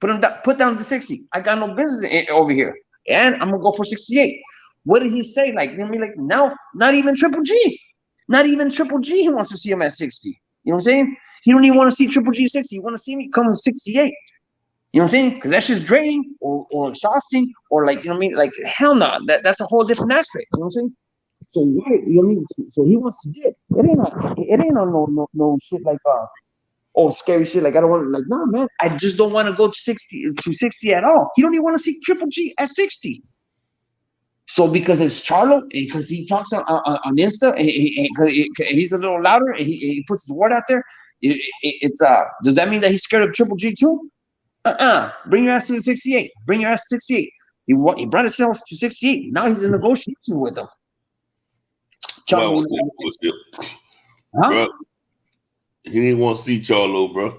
Speaker 5: Put down to 60. I got no business over here. And I'm going to go for 68. What did he say? Like, you know what I mean? Like, now, not even Triple G. Not even Triple G, he wants to see him at 60. You know what I'm saying? He don't even want to see Triple G 60. He want to see me come 68. You know what I'm saying? Because that's just draining or exhausting or like, you know what I mean? Like, hell no. That's a whole different aspect. You know what I'm saying? So you know what I mean? So he wants to dip. It ain't no shit like scary shit. Like I don't want to like no man. I just don't want to go to 60 at all. He don't even want to see Triple G at 60. So because it's Charlo, because he talks on Insta, and he's a little louder, and he puts his word out there. It's does that mean that he's scared of Triple G too? Bring your ass to the 68. Bring your ass to 68. He brought himself to 68. Now he's in negotiation with him.
Speaker 4: Well, bro, he didn't want to see Charlo, bro.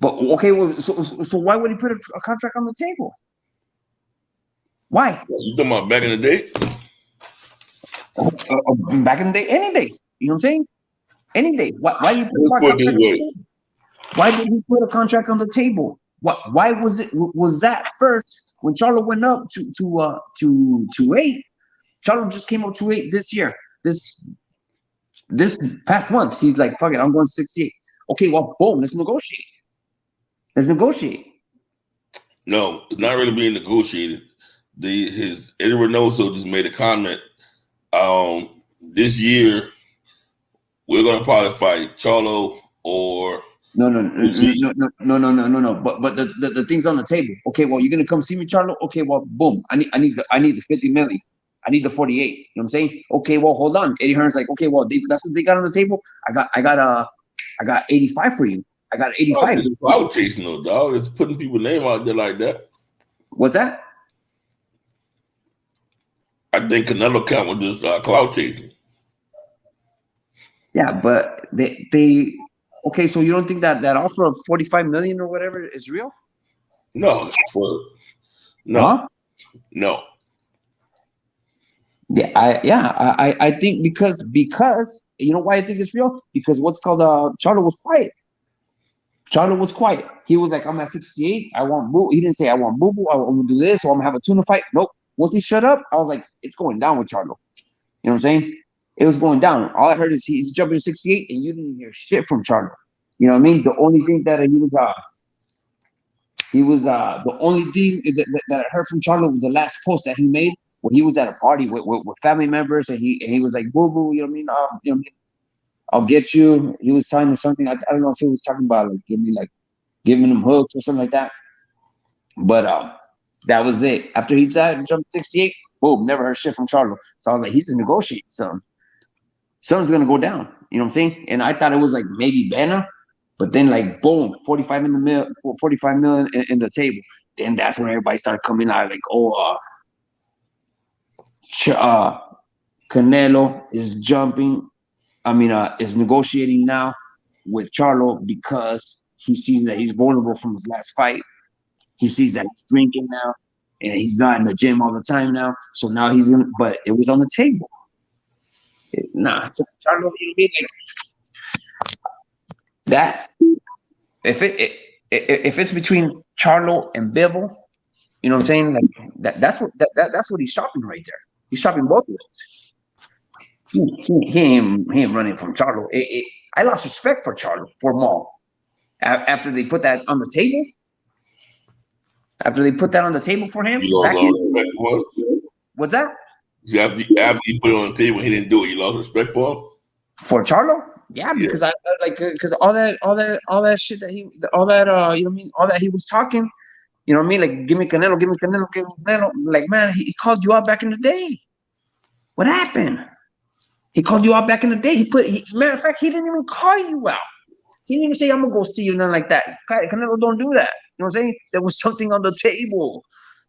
Speaker 5: But okay, well, so why would he put a contract on the table? Why?
Speaker 4: You talking about back in the day?
Speaker 5: Back in the day, any day. You know what I'm saying? Any day. Why you
Speaker 4: put this way.
Speaker 5: Why did he put a contract on the table? Why was that first when Charlo went up to 8? Charlo just came up to 8 this year. This past month, he's like, fuck it, I'm going to 68. Okay, well, boom, let's negotiate.
Speaker 4: No, it's not really being negotiated. His Eddie Reynoso just made a comment. This year we're gonna probably fight Charlo or
Speaker 5: no. But the thing's on the table. Okay, well, you're gonna come see me, Charlo. Okay, well, boom, I need the 50 million. I need the 48. You know what I'm saying? Okay, well, hold on. Eddie Hearn's like, okay, well, that's what they got on the table. I got 85 for you. I got 85.
Speaker 4: I was chasing no dog. It's putting people's name out there like that.
Speaker 5: What's that?
Speaker 4: I think Canelo count with this cloud chasing.
Speaker 5: Yeah, but they okay. So you don't think that offer of 45 million or whatever is real?
Speaker 4: No,
Speaker 5: Huh?
Speaker 4: No.
Speaker 5: Yeah, I think because you know why I think it's real? Because what's called Charlo was quiet. He was like, I'm at 68. I want boo. He didn't say I want boo boo. I'm gonna do this or I'm gonna have a tuna fight. Nope. Once he shut up, I was like, it's going down with Charlo. You know what I'm saying? It was going down. All I heard is he's jumping to 68, and you didn't hear shit from Charlo. You know what I mean? The only thing that the only thing that I heard from Charlo was the last post that he made when he was at a party with family members, and he was like, boo boo, you know what I mean? You know what I mean? I'll get you. He was telling him something. I don't know if he was talking about like giving him hooks or something like that. But That was it. After he died, jumped 68, boom, never heard shit from Charlo. So I was like, he's negotiating something. Something's gonna go down. You know what I'm saying? And I thought it was like maybe Banner, but then like boom, 45 in the mil, 45 million in the table. Then that's when everybody started coming out like, oh, Canelo is jumping. I mean, is negotiating now with Charlo because he sees that he's vulnerable from his last fight. He sees that he's drinking now, and he's not in the gym all the time now. So now he's in. But it was on the table. Nah, Charlo, you mean like that? If it's between Charlo and Bivol, you know what I'm saying? Like that's what he's shopping right there. He's shopping both of those. He ain't running from Charlo. I lost respect for Charlo for Maul after they put that on the table. After they put that on the table for him,
Speaker 4: You lost all respect for it?
Speaker 5: What's that?
Speaker 4: See, after you put it on the table, he didn't do it. You lost respect for him?
Speaker 5: For Charlo? Yeah, because I like because all that shit that all that you know what I mean, all that he was talking, you know what I mean, like give me Canelo, give me Canelo, give me Canelo. Like man, he called you out back in the day. What happened? He called you out back in the day. Matter of fact, he didn't even call you out. He didn't even say, I'm gonna go see you, nothing like that. Canelo don't do that. You know what I'm saying? There was something on the table.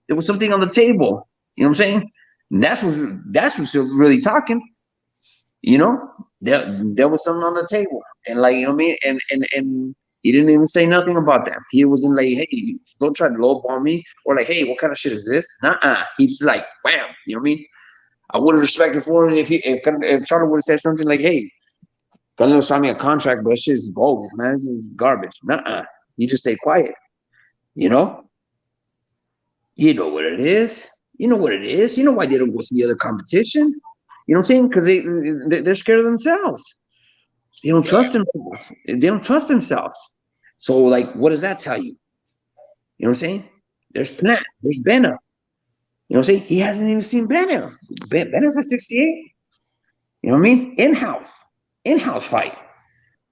Speaker 5: There was something on the table. You know what I'm saying? And that's what's really talking. You know? There was something on the table. And like, you know what I mean? And he didn't even say nothing about that. He wasn't like, hey, don't try to lowball me. Or like, hey, what kind of shit is this? Nuh-uh. He just like, wham. You know what I mean? I would have respected for him if Charlie would have said something like, hey, Canelo signed me a contract, but shit is bogus, man. This is garbage. Nuh-uh. You just stay quiet. You know? You know what it is. You know what it is. You know why they don't go see other competition. You know what I'm saying? Because they're scared of themselves. They don't trust themselves. They don't trust themselves. So, like, what does that tell you? You know what I'm saying? There's Plant. There's Benna. You know what I'm saying? He hasn't even seen Benna. Benna's at 68. You know what I mean? In-house fight.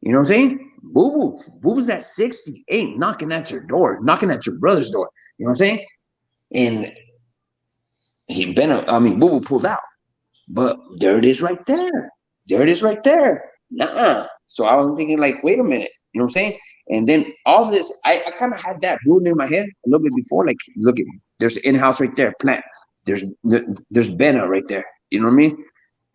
Speaker 5: You know what I'm saying? Boo-Boo's at 68, knocking at your door, knocking at your brother's door. You know what I'm saying? And Boo-Boo pulled out. But there it is right there. There it is right there. Nuh-uh. So I was thinking, like, wait a minute. You know what I'm saying? And then all this, I kind of had that rule in my head a little bit before. Like, look at there's the in-house right there, Plant. There's Benna right there. You know what I mean?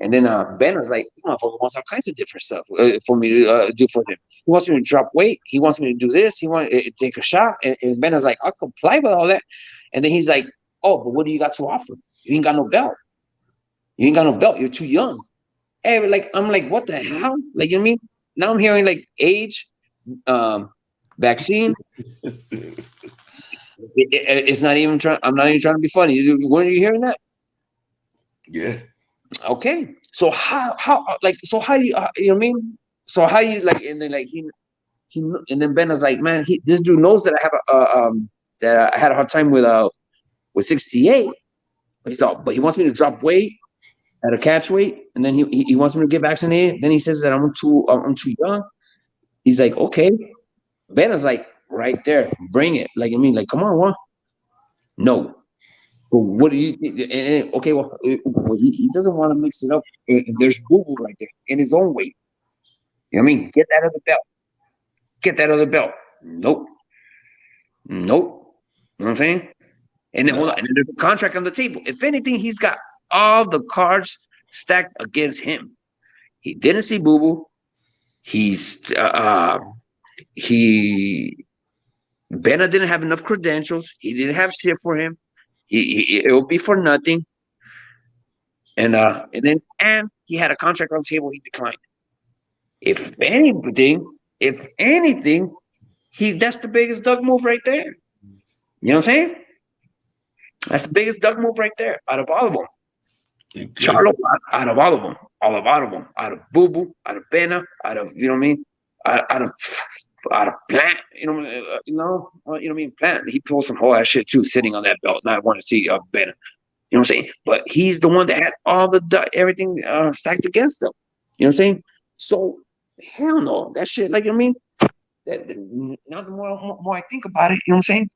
Speaker 5: And then Benna's like, this motherfucker wants all kinds of different stuff for me to do for him. He wants me to drop weight. He wants me to do this. He wants to take a shot. And Benna's like, I'll comply with all that. And then he's like, oh, but what do you got to offer? You ain't got no belt. You ain't got no belt. You're too young. Hey, like, I'm like, what the hell? Like, you know what I mean? Now I'm hearing like age, vaccine. It's not even trying. I'm not even trying to be funny. Weren't you hearing that?
Speaker 4: Yeah.
Speaker 5: Okay. So how you you know what I mean? So how you like, and then like he and then Ben was like, man, this dude knows that I have that I had a hard time with 68. But he wants me to drop weight at a catch weight, and then he wants me to get vaccinated. Then he says that I'm too young. He's like, okay. Ben is like, right there, bring it. Like, I mean, like, come on, what? No. But what do you? Okay, well, he doesn't want to mix it up. There's Boo-Boo right there in his own weight. You know what I mean? Get that other belt. Get that other belt. Nope. You know what I'm saying? And then hold on. And then there's a contract on the table. If anything, he's got all the cards stacked against him. He didn't see Boo-Boo. Benna didn't have enough credentials. He didn't have shit for him. It will be for nothing. And he had a contract on the table. He declined. If anything, that's the biggest Doug move right there. You know what I'm saying? That's the biggest Doug move right there out of all of them. Okay. Charlo, out of all of them, out of Boo-Boo, out of Benna, out of, you know what I mean, out of Plant, you know what I mean, Plant. He pulled some whole ass shit too, sitting on that belt. And I want to see Benna. You know what I'm saying? But he's the one that had all everything stacked against him. You know what I'm saying? So hell no, that shit. Like, I mean, now the more I think about it, you know what I'm saying?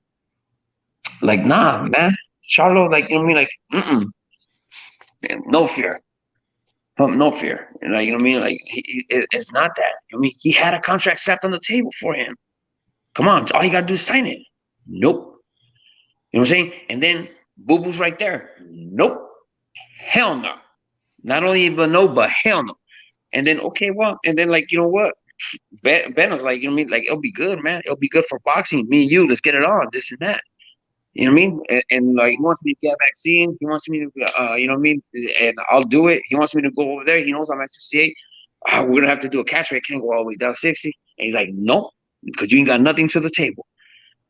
Speaker 5: Like, nah, man. Charlo, like, you know what I mean? Like, man, no fear. No fear. Like, you know what I mean? Like, it's not that. I mean, he had a contract slapped on the table for him. Come on, all you gotta do is sign it. Nope. You know what I'm saying? And then Boo Boo's right there. Nope. Hell no. Not only even no, but hell no. And then okay, well, and then like you know what? Ben was like, you know what I mean? Like it'll be good, man. It'll be good for boxing. Me and you, let's get it on. This and that. You know what I mean? And like he wants me to get a vaccine. He wants me to, you know what I mean? And I'll do it. He wants me to go over there. He knows I'm at 68. We're gonna have to do a catch rate. Can't go all the way down 60. And he's like, nope, because you ain't got nothing to the table.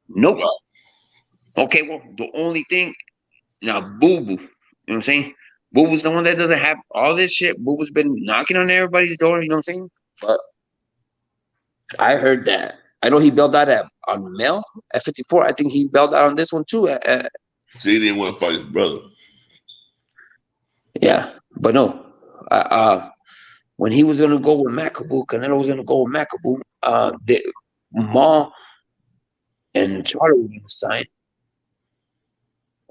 Speaker 5: Nope.
Speaker 4: Wow.
Speaker 5: Okay, well, the only thing now, Boo Boo. You know what I'm saying? Boo Boo's the one that doesn't have all this shit. Boo Boo's been knocking on everybody's door. You know what I'm saying? But I heard that. I know he bailed out on Mel at 54. I think he bailed out on this one too.
Speaker 4: So he didn't want to fight his brother.
Speaker 5: Yeah, but no. When he was gonna go with Macaboo, Canelo was gonna go with Macaboo. Ma and Charlie were gonna sign,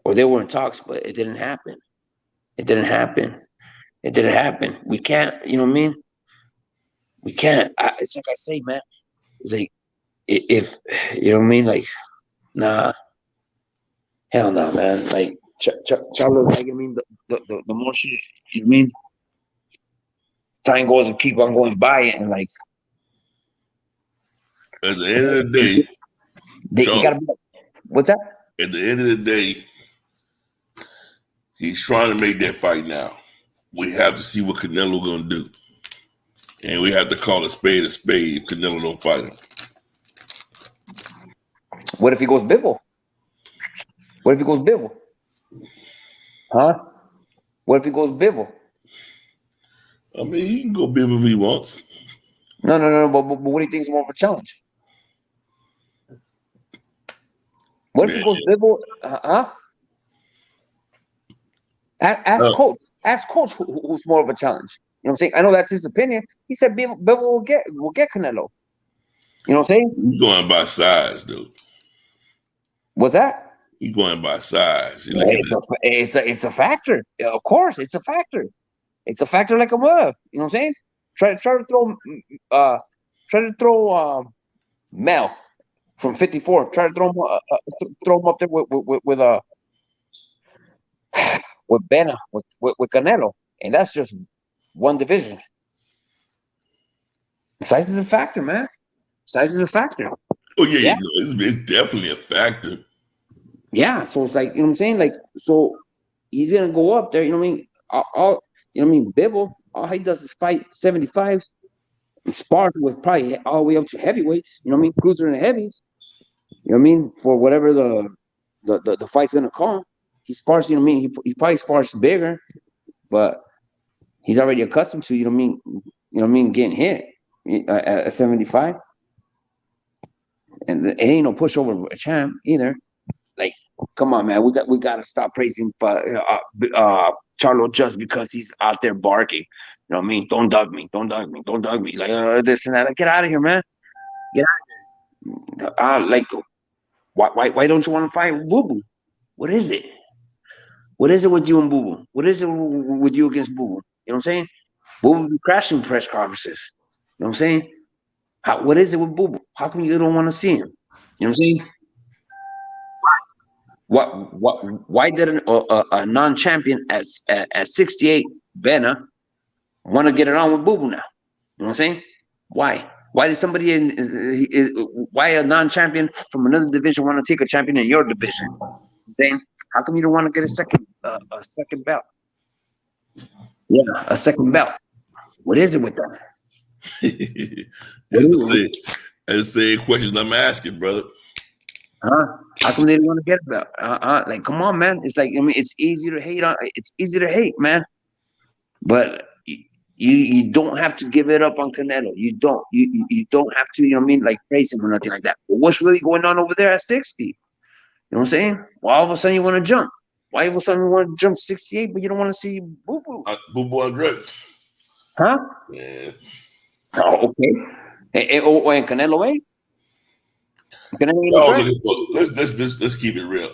Speaker 5: or they were in talks, but it didn't happen. It didn't happen. It didn't happen. We can't. You know what I mean? We can't. It's like I say, man. It's like if you know what I mean, like, nah, hell no, man. Like, Charlo, like, I mean, the more shit, you know what I mean? Time goes and keep on going by it, and like,
Speaker 4: At the end of the day,
Speaker 5: you gotta be like, what's that?
Speaker 4: At the end of the day, he's trying to make that fight now. We have to see what Canelo gonna do, and we have to call a spade if Canelo don't fight him.
Speaker 5: What if he goes Bivol? What if he goes Bivol? Huh? What if he goes Bivol?
Speaker 4: I mean, he can go big if he wants.
Speaker 5: No. But what do you think is more of a challenge? What if he goes Bivol? Huh? Ask coach who's more of a challenge. You know what I'm saying? I know that's his opinion. He said Bivol will get Canelo. You know what I'm saying?
Speaker 4: He's going by size, dude.
Speaker 5: What's that?
Speaker 4: He's going by size.
Speaker 5: It's a factor. Of course, it's a factor. It's a factor like a mother. You know what I'm saying? Try to throw Mel from 54. Try to throw him up there with Bena, with Canelo, and that's just one division. Size is a factor, man. Size is a factor.
Speaker 4: Oh yeah. It's definitely a factor.
Speaker 5: Yeah, so it's like, you know what I'm saying? Like, so he's gonna go up there, you know what I mean? All you know what I mean? Bivol, all he does is fight 75s, spars with probably all the way up to heavyweights, you know what I mean? Cruiser and heavies. You know what I mean? For whatever the fight's gonna call. He spars, you know what I mean? He probably spars bigger, but he's already accustomed to, you know what I mean? You know what I mean, getting hit at 75. And it ain't no pushover a champ either. Like, come on, man. We got to stop praising Charlo just because he's out there barking. You know what I mean? Don't dug me. Like, this and that. Like, get out of here, man. Get out of here. Like, why don't you want to fight Boo Boo? What is it? What is it with you and Boo Boo? What is it with you against Boo Boo? You know what I'm saying? Boo Boo be crashing press conferences. You know what I'm saying? What is it with Boo Boo? How come you don't want to see him? You know what I'm saying? Why did a non-champion at 68, Bena, want to get it on with Boo Boo now? You know what I'm saying? Why? Why did somebody why a non-champion from another division want to take a champion in your division? Then how come you don't want to get a second belt? Yeah, a second belt. What is it with that?
Speaker 4: That's the same question I'm asking, brother.
Speaker 5: How come they didn't want to get it belt? Like, come on, man. It's like, I mean, it's easy to hate, man. But you don't have to give it up on Canelo. You don't. You don't have to, you know what I mean, like praise him or nothing like that. But what's really going on over there at 60? You know what I'm saying? Why all of a sudden you want to jump? Why all of a sudden you want to jump 68, but you don't want to see Boo Boo?
Speaker 4: Boo Boo Andre.
Speaker 5: Huh?
Speaker 4: Yeah.
Speaker 5: Oh, okay. And Canelo, eh?
Speaker 4: Let's keep it real.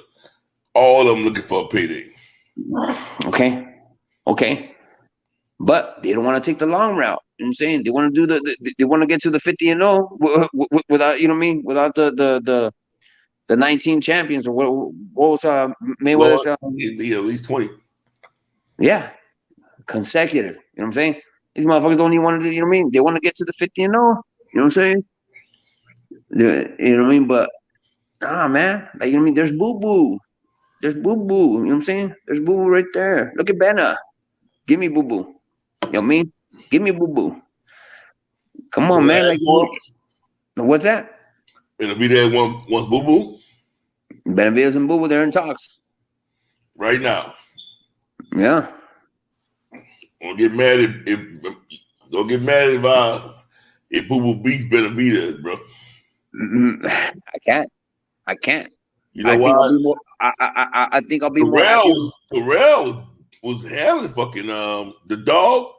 Speaker 4: All of them looking for a payday.
Speaker 5: Okay. But they don't want to take the long route. You know what I'm saying? They want to do they want to get to the 50-0 without, you know what I mean, without the 19 champions, or what was Mayweather's
Speaker 4: Lord, yeah, at least 20.
Speaker 5: yeah, consecutive. You know what I'm saying? These motherfuckers don't even want to do, you know what I mean? They want to get to the 50-0. You know what I'm saying? You know what I mean? But man, like, you know what I mean? There's boo boo. There's boo boo. You know what I'm saying? There's boo boo right there. Look at Benna. Give me boo boo. You know what I mean? Give me boo boo. Come on, man. Like, what's that?
Speaker 4: It'll be there once Boo Boo.
Speaker 5: Benavides and Boo Boo, they're in talks
Speaker 4: right now.
Speaker 5: Yeah.
Speaker 4: Don't get mad if Boo Boo beats Benavides, bro.
Speaker 5: I can't.
Speaker 4: You know why?
Speaker 5: I think I'll be more happy.
Speaker 4: Terrell was handling fucking the dog.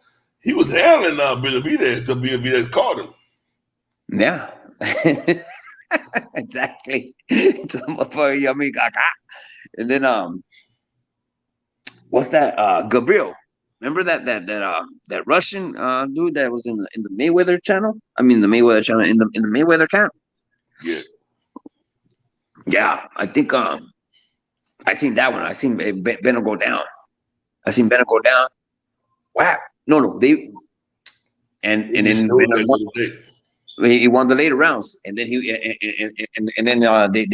Speaker 4: He was handling Benavides until Benavides caught him.
Speaker 5: Yeah. Exactly. And then what's that? Gabriel. Remember that Russian dude that was in the Mayweather channel? I mean the Mayweather channel in the Mayweather camp.
Speaker 4: Yeah.
Speaker 5: Yeah, I think I seen that one. I seen Benno go down. Wow. No, they and then he won the later rounds, and then they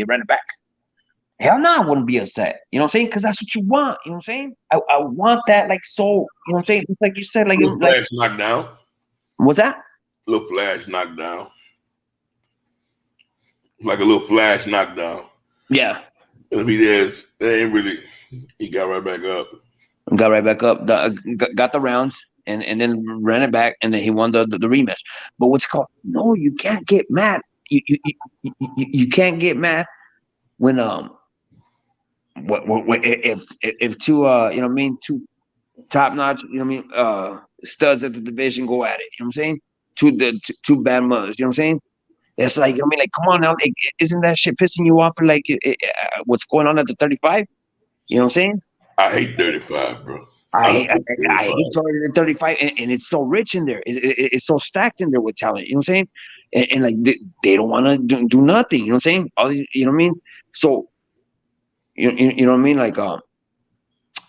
Speaker 5: ran it back. Hell no, I wouldn't be upset. You know what I'm saying? Because that's what you want. You know what I'm saying? I want that, like, so. You know what I'm saying? It's like you said, like,
Speaker 4: little flash knockdown.
Speaker 5: What's that?
Speaker 4: Little flash knockdown. Like a little flash knockdown.
Speaker 5: Yeah.
Speaker 4: And if he is, they ain't really. He got right back up.
Speaker 5: Got the rounds. And then ran it back, and then he won the rematch. But what's called? No, you can't get mad. You can't get mad when if two you know what I mean, two top notch, you know what I mean, studs at the division go at it. You know what I'm saying? Two bad mothers. You know what I'm saying? It's like, you know what I mean, like, come on now, like, isn't that shit pissing you off for like what's going on at the 35? You know what I'm saying?
Speaker 4: I hate 35, bro.
Speaker 5: I hate 35, and it's so rich in there. It's so stacked in there with talent. You know what I'm saying? And like they don't want to do nothing. You know what I'm saying? You know what I mean? So you know what I mean? Like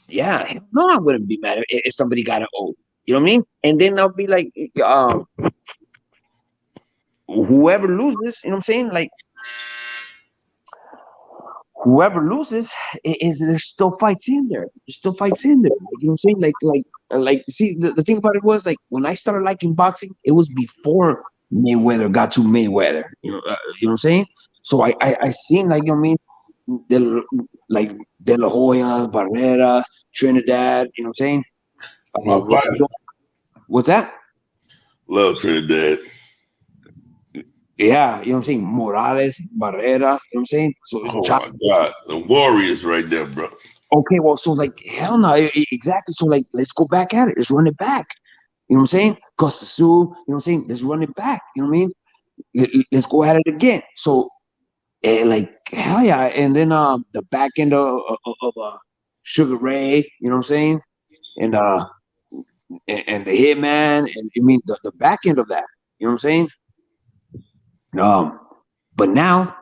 Speaker 5: yeah, no, I wouldn't be mad if somebody got an O. You know what I mean? And then I'll be like, whoever loses, you know what I'm saying? Like, whoever loses there's still fights in there. You know what I'm saying? Like see, the thing about it was, like, when I started liking boxing, it was before Mayweather got to Mayweather. You know what I'm saying? So I seen, like, you know what I mean, like De La Hoya, Barrera, Trinidad. You know what I'm saying? What's that?
Speaker 4: Love Trinidad.
Speaker 5: Yeah, you know what I'm saying? Morales, Barrera, you know what I'm saying? So,
Speaker 4: oh my God, the Warriors right there, bro.
Speaker 5: Okay, well, so, like, hell no, exactly. So, like, let's go back at it. Let's run it back. You know what I'm saying? Costa Sul, you know what I'm saying? Let's run it back. You know what I mean? Let's go at it again. So, like, hell yeah. And then the back end of Sugar Ray, you know what I'm saying? And the Hitman, and I mean the back end of that. You know what I'm saying? But now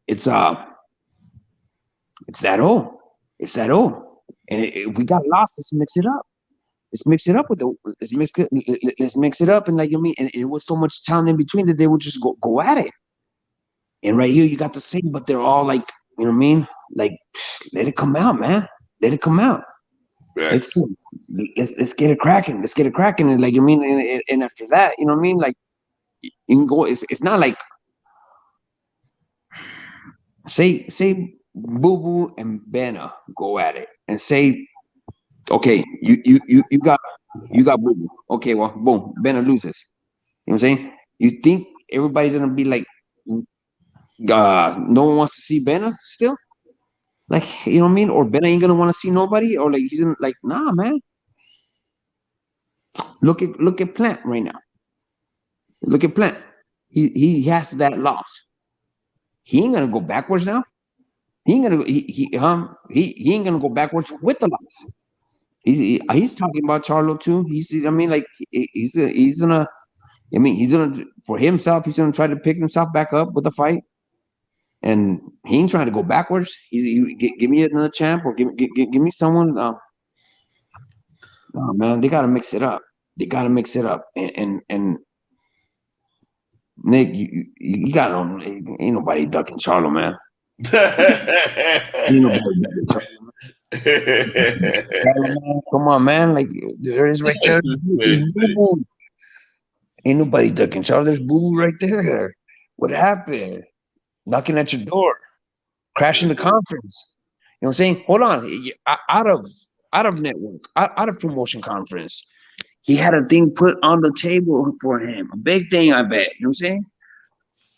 Speaker 5: it's that old. It's that old. And if we got lost, let's mix it up. Let's mix it up let's mix it up, and, like, you know what I mean, and it was so much talent in between that they would just go at it. And right here you got the same, but they're all like, you know what I mean? Like, let it come out, man. Let it come out. Let's get it cracking. And, like, you know what I mean, and after that, you know what I mean? Like, you can go. It's not like say Boo Boo and Benna go at it, and say, okay, you got Boo Boo. Okay, well, boom, Benna loses. You know what I'm saying? You think everybody's gonna be like, no one wants to see Benna still? Like, you know what I mean? Or Benna ain't gonna want to see nobody, or like he's gonna, like, nah, man. Look at Plant right now. Look at Plant. He has that loss. He ain't gonna go backwards now. He ain't gonna he ain't gonna go backwards with the loss. He's talking about Charlo too. I mean, like he's gonna. I mean, he's gonna for himself. He's gonna try to pick himself back up with the fight, and he ain't trying to go backwards. Give me another champ or give me someone. Oh man, they gotta mix it up. They gotta mix it up. And Nick, you got on. Ain't nobody ducking Charlo, man. Ain't nobody ducking Charlo, man. Come on, man. Like there it is right there. There's Boo-Boo. Ain't nobody ducking Charlo. There's Boo-Boo right there. What happened? Knocking at your door, crashing the conference. You know what I'm saying? Hold on. Out of network, out of promotion conference. He had a thing put on the table for him. A big thing, I bet. You know what I'm saying?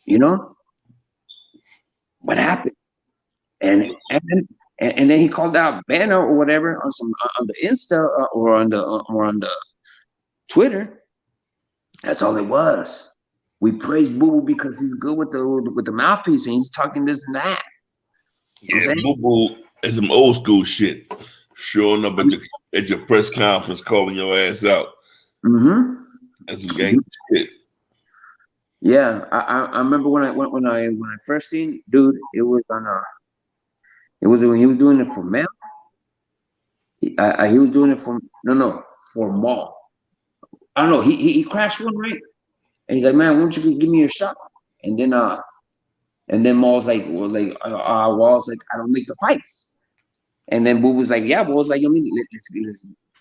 Speaker 5: You know? What happened? And then he called out Banner or whatever on the Insta or on the Twitter. That's all it was. We praise Boo Boo because he's good with the mouthpiece and he's talking this and that.
Speaker 4: Yeah, Boo Boo is some old school shit. Showing up at your press conference, calling your ass out.
Speaker 5: Mm-hmm.
Speaker 4: That's some gang shit.
Speaker 5: Yeah, I remember when I first seen dude, it was when he was doing it for Mel. He was doing it for Maul. I don't know. He crashed one, right? And he's like, man, why don't you give me a shot? And then Maul's like, Wall's like, I don't make the fights. And then Boo was like, yeah, Boo was like, I mean,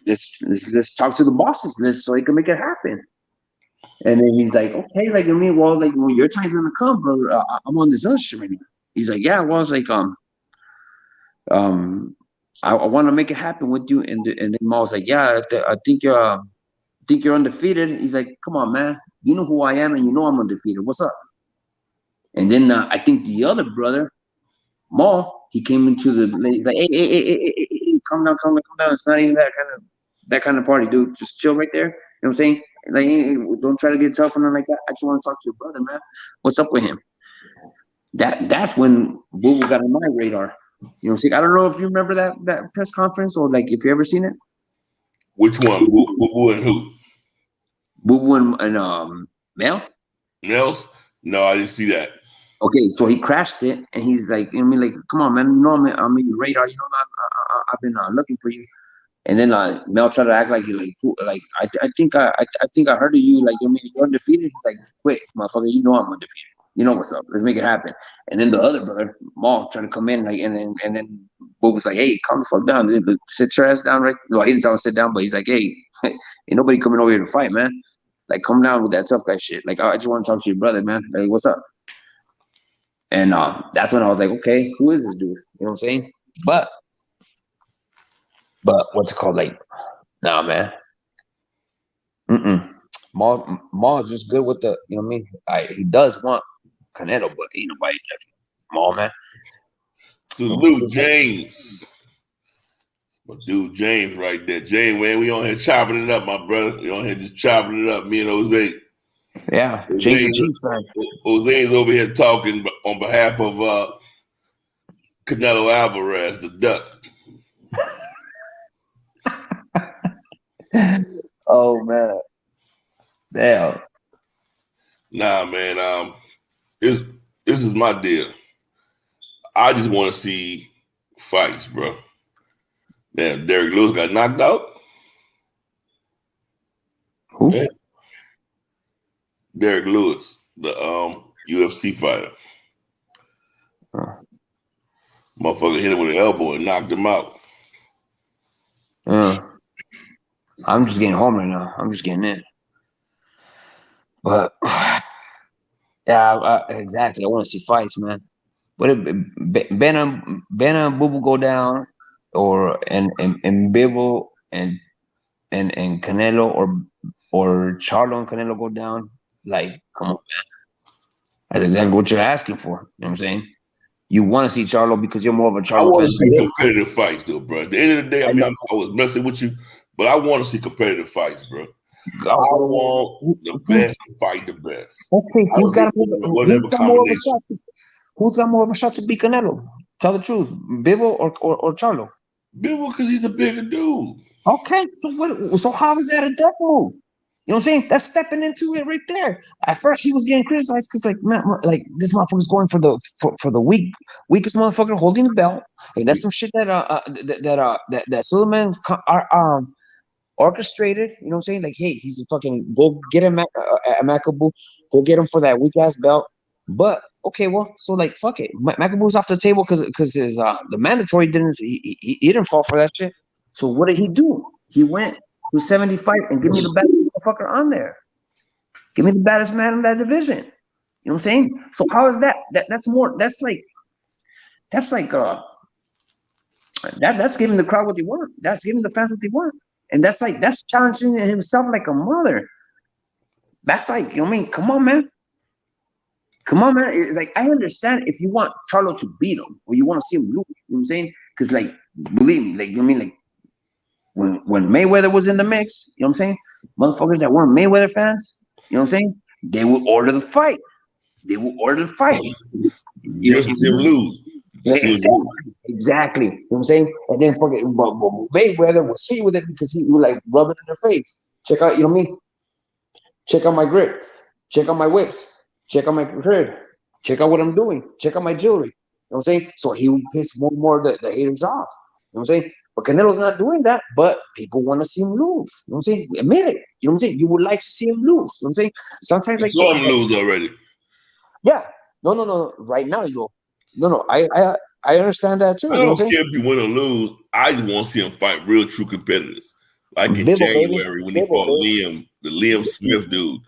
Speaker 5: let's talk to the bosses, so he can make it happen. And then he's like, okay, like I mean, Wall, like when your time's gonna come, bro, I'm on this other shit right now. He's like, yeah, Wall's like, I want to make it happen with you. And then Maul's like, yeah, I think you're undefeated. He's like, come on, man, you know who I am, and you know I'm undefeated. What's up? And then I think the other brother, Maul, he came into he's like, hey, calm down. It's not even that kind of party, dude. Just chill right there. You know what I'm saying? Like, hey, don't try to get tough or nothing like that. I just want to talk to your brother, man. What's up with him? That's when Boo Boo got on my radar. You know what I'm saying? I don't know if you remember that press conference or like if you ever seen it.
Speaker 4: Which one? Boo Boo and who?
Speaker 5: Boo Boo and Mel?
Speaker 4: Nels? No, I didn't see that.
Speaker 5: Okay, so he crashed it, and he's like, I mean, like, come on, man, you know, I'm in your radar, you know, I've been looking for you. And then Mel tried to act like I think I heard of you, like, I mean, you're undefeated. He's like, quit, motherfucker, you know I'm undefeated. You know what's up? Let's make it happen. And then the other brother, Maul, tried to come in, like, and then Bo was like, hey, calm the fuck down, sit your ass down, right? No, he didn't tell him to sit down, but he's like, hey, ain't nobody coming over here to fight, man. Like, come down with that tough guy shit. Like, I just want to talk to your brother, man. Like, what's up? And that's when I was like, okay, who is this dude? You know what I'm saying? But what's it called? Like, nah, man. Maul is just good with the, you know what I mean? He does want Canelo, but ain't nobody touching Maul, man.
Speaker 4: Salute James. My dude James right there. James, man, we on here chopping it up, my brother. We on here just chopping it up, me and Jose.
Speaker 5: Yeah, James
Speaker 4: Jose's over here talking on behalf of Canelo Alvarez, the Duck.
Speaker 5: Oh man, damn.
Speaker 4: Nah, man. This is my deal. I just want to see fights, bro. Damn, Derek Lewis got knocked out.
Speaker 5: Who?
Speaker 4: Man. Derek Lewis, the UFC fighter. Motherfucker hit him with an elbow and knocked him out.
Speaker 5: I'm just getting home right now. I'm just getting in. But yeah, exactly. I want to see fights, man. But if Ben and Boo Boo go down, or and Bibble and Canelo or Charlo and Canelo go down, like, come on, man. That's exactly what you're asking for. You know what I'm saying? You want to see Charlo because you're more of a Charlo fan.
Speaker 4: I want to see competitive fights, though, bro. At the end of the day, I mean, I was messing with you, but I want to see competitive fights, bro. I want the best to fight the best.
Speaker 5: Okay, who's got more of a shot to beat Canelo? Tell the truth, Bivol or Charlo?
Speaker 4: Bivol, because he's a bigger dude.
Speaker 5: Okay, so what? So how is that a duck move? You know what I'm saying? That's stepping into it right there. At first, he was getting criticized because, like, man, like this motherfucker's going for the weakest motherfucker holding the belt. And that's some shit that Suleiman orchestrated. You know what I'm saying? Like, hey, he's a fucking go get him at Makabu, go get him for that weak ass belt. But okay, well, so like, fuck it, Makabu's off the table because his the mandatory didn't he didn't fall for that shit. So what did he do? He went to 75 and give me the baddest motherfucker on there. Give me the baddest man in that division. You know what I'm saying? So how is that? That's that's giving the crowd what they want. That's giving the fans what they want. And that's challenging himself like a mother. That's like, you know what I mean? Come on, man. Come on, man. It's like, I understand if you want Charlo to beat him or you want to see him lose. You know what I'm saying? Because, like, believe me, like, you know what I mean? Like, when Mayweather was in the mix, you know what I'm saying? Motherfuckers that weren't Mayweather fans, you know what I'm saying? They would order the fight. They would order the fight.
Speaker 4: Just to see him lose.
Speaker 5: Exactly. You know what I'm saying? And then forget but Mayweather will see with it because he would like rub it in their face. Check out, you know what I mean? Check out my grip. Check out my whips. Check out my crib. Check out what I'm doing. Check out my jewelry. You know what I'm saying? So he would piss more and more the haters off. You know what I'm saying? But Canelo's not doing that, but people want to see him lose. You know what I'm saying? Admit it. You know what I'm saying? You would like to see him lose. You know what I'm saying? Sometimes like
Speaker 4: saw him lose already.
Speaker 5: Yeah. No. Right now you go. No. I understand that too.
Speaker 4: I don't care if you win or lose. I just want to see him fight real true competitors. Like in January when he fought Liam, the Liam Smith dude.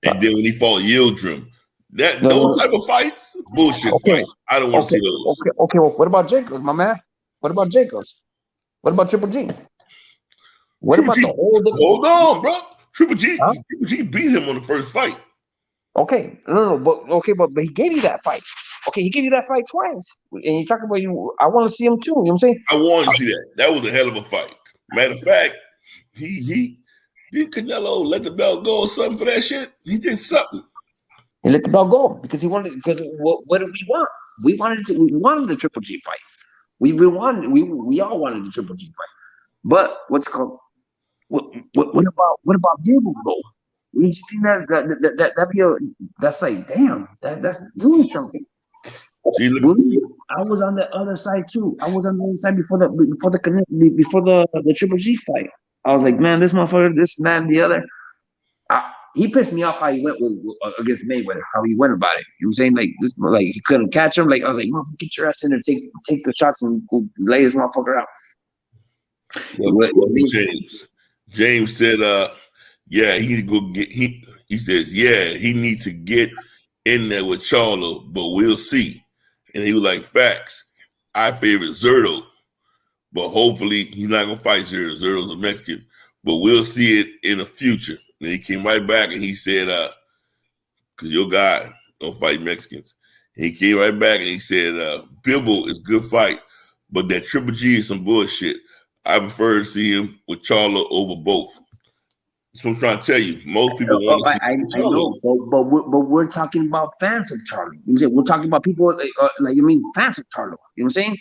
Speaker 4: And then when he fought Yildirim. Those type of fights, bullshit fights. I don't want to see those.
Speaker 5: Okay. Well, what about Jacobs, my man? What about Jacobs? What about Triple G? What
Speaker 4: Triple
Speaker 5: about
Speaker 4: G,
Speaker 5: the whole?
Speaker 4: Hold on, bro. Triple G beat him on the first fight.
Speaker 5: Okay, no, but he gave you that fight. Okay, he gave you that fight twice, and you talking about you. I want to see him too. You know what I'm saying?
Speaker 4: I want to see that. That was a hell of a fight. Matter of fact, he did Canelo let the belt go or something for that shit. He did something.
Speaker 5: He let the belt go because he wanted. Because what did we want? We wanted the Triple G fight. We all wanted the Triple G fight. But what about Gable though? Wouldn't you think that'd be that's like damn that's doing something? I was on the other side too. I was on the other side before the Triple G fight. I was like, man, this motherfucker, this man, the other. He pissed me off how he went against Mayweather, how he went about it. You know what I'm saying? Like this, like he couldn't catch him. Like I was like, motherfucker, get your ass in there, take the shots and go lay this motherfucker out.
Speaker 4: James said, yeah, he need to go get he says, yeah, he needs to get in there with Charlo, but we'll see. And he was like, facts. I favorite Zerto, but hopefully he's not gonna fight Zerto. Zerto's a Mexican, but we'll see it in the future. And he came right back and he said, because your guy don't fight Mexicans. And he came right back and he said, Bivol is good fight, but that Triple G is some bullshit. I prefer to see him with Charlo over both. So I'm trying to tell you, most people want to see Charlo.
Speaker 5: I know, but we're talking about fans of Charlo. You know what I'm saying? We're talking about people fans of Charlo. You know what I'm saying?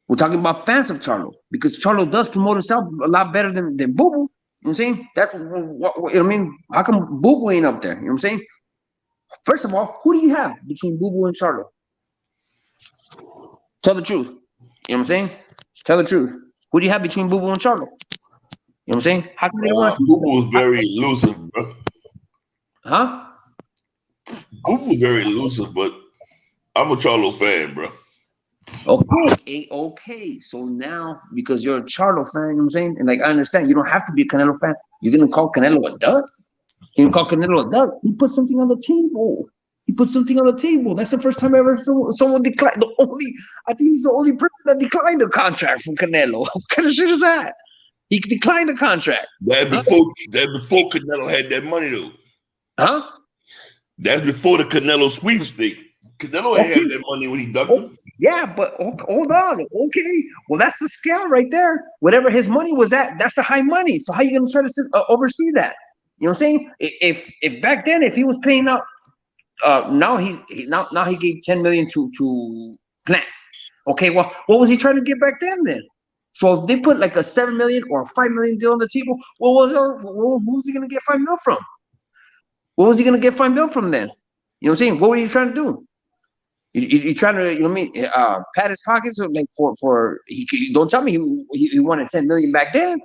Speaker 5: We're talking about fans of Charlo because Charlo does promote himself a lot better than Boo Boo. You know what I'm saying? That's what you know what I mean. How come Boo Boo ain't up there? You know what I'm saying? First of all, who do you have between Boo Boo and Charlo? Tell the truth. You know what I'm saying? Tell the truth. Who do you have between Boo Boo and Charlo? You know what I'm saying? How come they want to
Speaker 4: Boo Boo was very elusive, bro.
Speaker 5: Huh?
Speaker 4: Boo Boo was very elusive, but I'm a Charlo fan, bro.
Speaker 5: Okay. So now, because you're a Charlo fan, you know what I'm saying? And like, I understand, you don't have to be a Canelo fan. You're going to call Canelo a dud? You're going to call Canelo a dud? He put something on the table. That's the first time ever someone declined. I think he's the only person that declined a contract from Canelo. What kind of shit is that? He declined the contract.
Speaker 4: That's before Canelo had that money, though.
Speaker 5: Huh?
Speaker 4: That's before the Canelo sweepstake. Canelo ain't had that money when he ducked him.
Speaker 5: Yeah, but hold on. Okay. Well, that's the scale right there. Whatever his money was at, that's the high money. So how you going to try to oversee that? You know what I'm saying? If back then, if he was paying out, now he gave $10 million to Plant.
Speaker 6: Okay, well, what was he trying to get back then? So if they put like a 7 million or a 5 million deal on the table, who's he gonna get 5 mil from? What was he gonna get 5 mil from then? You know what I'm saying? What were you trying to do? You trying to, you know what I mean? Pat his pockets or like for he don't tell me he wanted 10 million back then.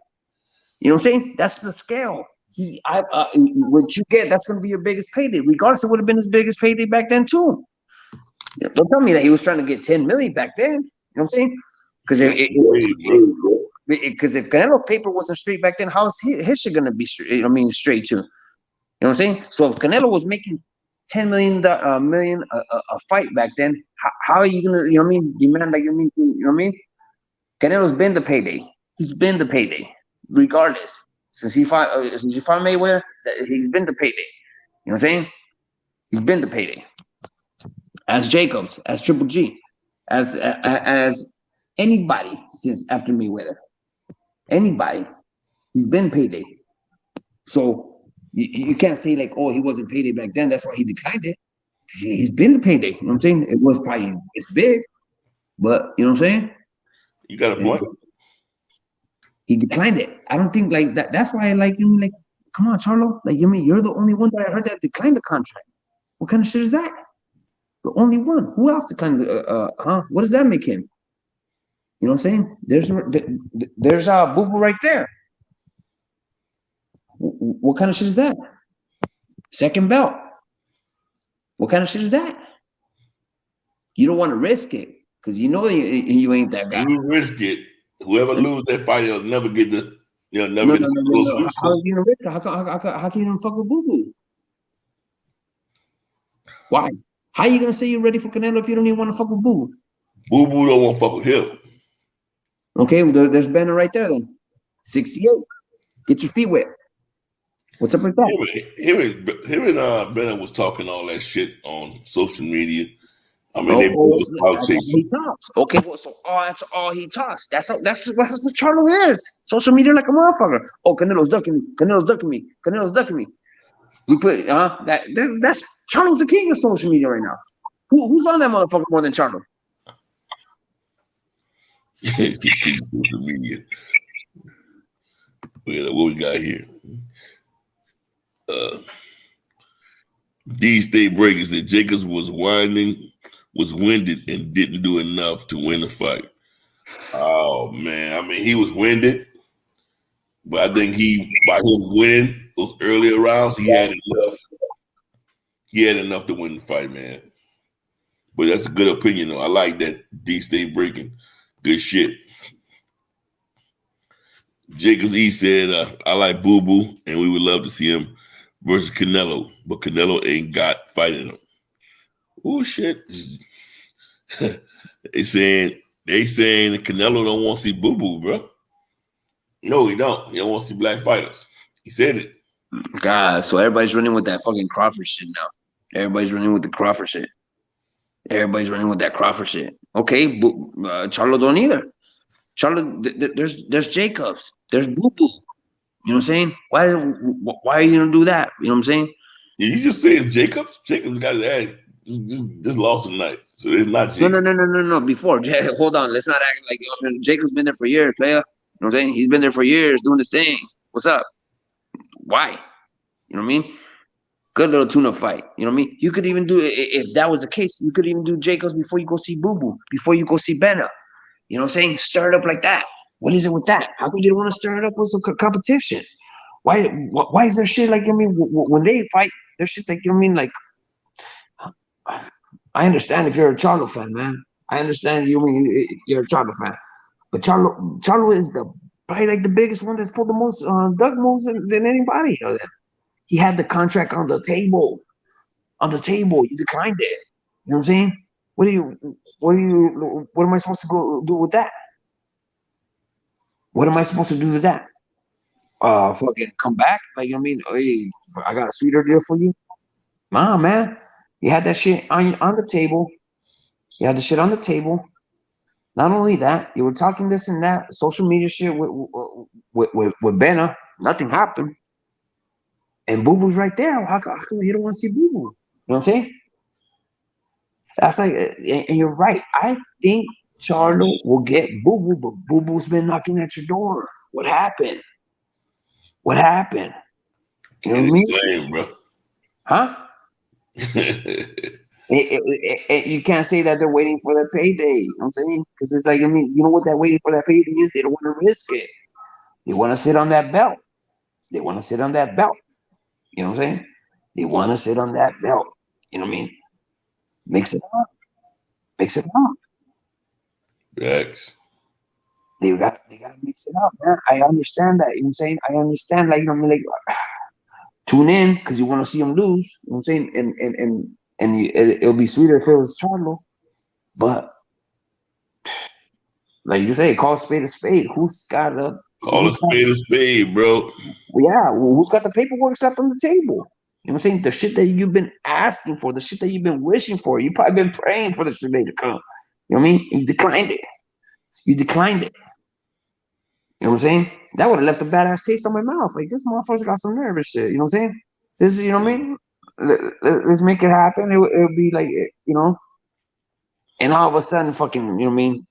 Speaker 6: You know what I'm saying? That's the scale. What you get, that's gonna be your biggest payday. Regardless, it would have been his biggest payday back then too. Don't tell me that he was trying to get 10 million back then. You know what I'm saying? Because if Canelo paper wasn't straight back then, how's his shit gonna be straight? I mean, straight too. You know what I'm saying? So if Canelo was making 10 million million a fight back then, how are you gonna, you know what I mean, demand like, you know what I mean? Canelo's been the payday. He's been the payday, regardless. Since he fought Mayweather, he's been the payday. You know what I'm saying? He's been the payday. As Jacobs, as Triple G, as anybody since after Mayweather, anybody, he's been payday. So you can't say like, oh, he wasn't payday back then, that's why he declined it. He's been the payday. You know what I'm saying? It was probably it's big, but you know what I'm saying?
Speaker 4: You got a point.
Speaker 6: He declined it. I don't think like that. That's why I like you. Like, come on, Charlo. Like, you mean you're the only one that I heard that declined the contract. What kind of shit is that? The only one. Who else declined? What does that make him? You know what I'm saying? There's Boo Boo right there. What kind of shit is that? Second belt. What kind of shit is that? You don't want to risk it because you know you ain't that guy.
Speaker 4: You risk it. Whoever loses that fight, they'll never get the. They'll never get the
Speaker 6: no. How you gonna risk it? How can you even fuck with Boo Boo? Why? How you gonna say you're ready for Canelo if you don't even want to fuck with Boo Boo?
Speaker 4: Boo Boo don't want to fuck with him.
Speaker 6: Okay, well, there's Banner right there then. 68. Get your feet wet. What's up with that?
Speaker 4: Him and Bennett was talking all that shit on social media. I mean, they both
Speaker 6: that's he talks. Okay, well, so that's all he talks. That's what Charlo is. Social media like a motherfucker. Oh, Canelo's ducking me. Canelo's ducking me. Canelo's ducking me. You put that's Charlo's the king of social media right now. Who's on that motherfucker more than Charlo?
Speaker 4: Yes, he keeps social media. What we got here? These state breakers that Jacobs was winded and didn't do enough to win the fight. Oh man, I mean he was winded, but I think by him winning those earlier rounds, he had enough. He had enough to win the fight, man. But that's a good opinion, though. I like that D state breaking. Good shit. Jacobs E said, I like Boo Boo, and we would love to see him versus Canelo, but Canelo ain't got fighting him. Oh shit. They saying that Canelo don't want to see Boo Boo, bro. No, he don't. He don't want to see black fighters. He said it.
Speaker 6: God, so everybody's running with that fucking Crawford shit now. Everybody's running with the Crawford shit. Everybody's running with that Crawford shit. Okay, Charlo don't either. Charlo, there's Jacobs. There's Boo Boo. You know what I'm saying? Why are you gonna do that? You know what I'm saying?
Speaker 4: Yeah, you just say it's Jacobs. Jacobs got his ass just lost tonight, so it's not Jacobs.
Speaker 6: No. Before, hold on. Let's not act like Jacobs been there for years, player. You know what I'm saying? He's been there for years doing this thing. What's up? Why? You know what I mean? Good little tune-up fight. You know what I mean? You could even do, if that was the case, you could even do Jacobs before you go see Boo Boo, before you go see Benna. You know what I'm saying? Stir it up like that. What is it with that? How come you don't want to stir it up with some competition? Why is there shit like, I mean, when they fight, there's just like, you know what I mean? Like, I understand if you're a Charlo fan, man. I understand you're a Charlo fan. But Charlo is probably like the biggest one that's pulled the most Doug moves than anybody. He had the contract on the table. On the table. You declined it. You know what I'm saying? What am I supposed to go do with that? What am I supposed to do with that? Fucking come back? Like, you know what I mean? Hey, I got a sweeter deal for you. Nah, man. You had that shit on the table. You had the shit on the table. Not only that, you were talking this and that, social media shit with Benna. Nothing happened. And Boo Boo's right there. How come you don't want to see Boo Boo? You know what I'm saying? That's like, and you're right. I think Charlo will get Boo Boo, but Boo Boo's been knocking at your door. What happened? What happened? You know what I
Speaker 4: Can't
Speaker 6: mean?
Speaker 4: explain, bro.
Speaker 6: Huh? You can't say that they're waiting for their payday. You know what I'm saying? Because it's like, I mean, you know what that waiting for that payday is? They don't want to risk it. They want to sit on that belt. They want to sit on that belt. You know what I'm saying? They want to sit on that belt. You know what I mean? Mix it up. Mix it up.
Speaker 4: X.
Speaker 6: They gotta mix it up, man. I understand that. You know what I'm saying? I understand, like, you know what I mean? Like, tune in because you want to see them lose. You know what I'm saying? It'll be sweeter if it was Charlo. But like you say, call a spade a spade.
Speaker 4: Call a spade, bro.
Speaker 6: Yeah, who's got the paperwork left on the table? You know what I'm saying? The shit that you've been asking for, the shit that you've been wishing for. You probably been praying for the shit to come. You know what I mean? You declined it. You declined it. You know what I'm saying? That would have left a badass taste on my mouth. Like, this motherfucker's got some nervous shit. You know what I'm saying? This, you know what I mean? Let's make it happen. It'll be like, you know, and all of a sudden, fucking, you know what I mean?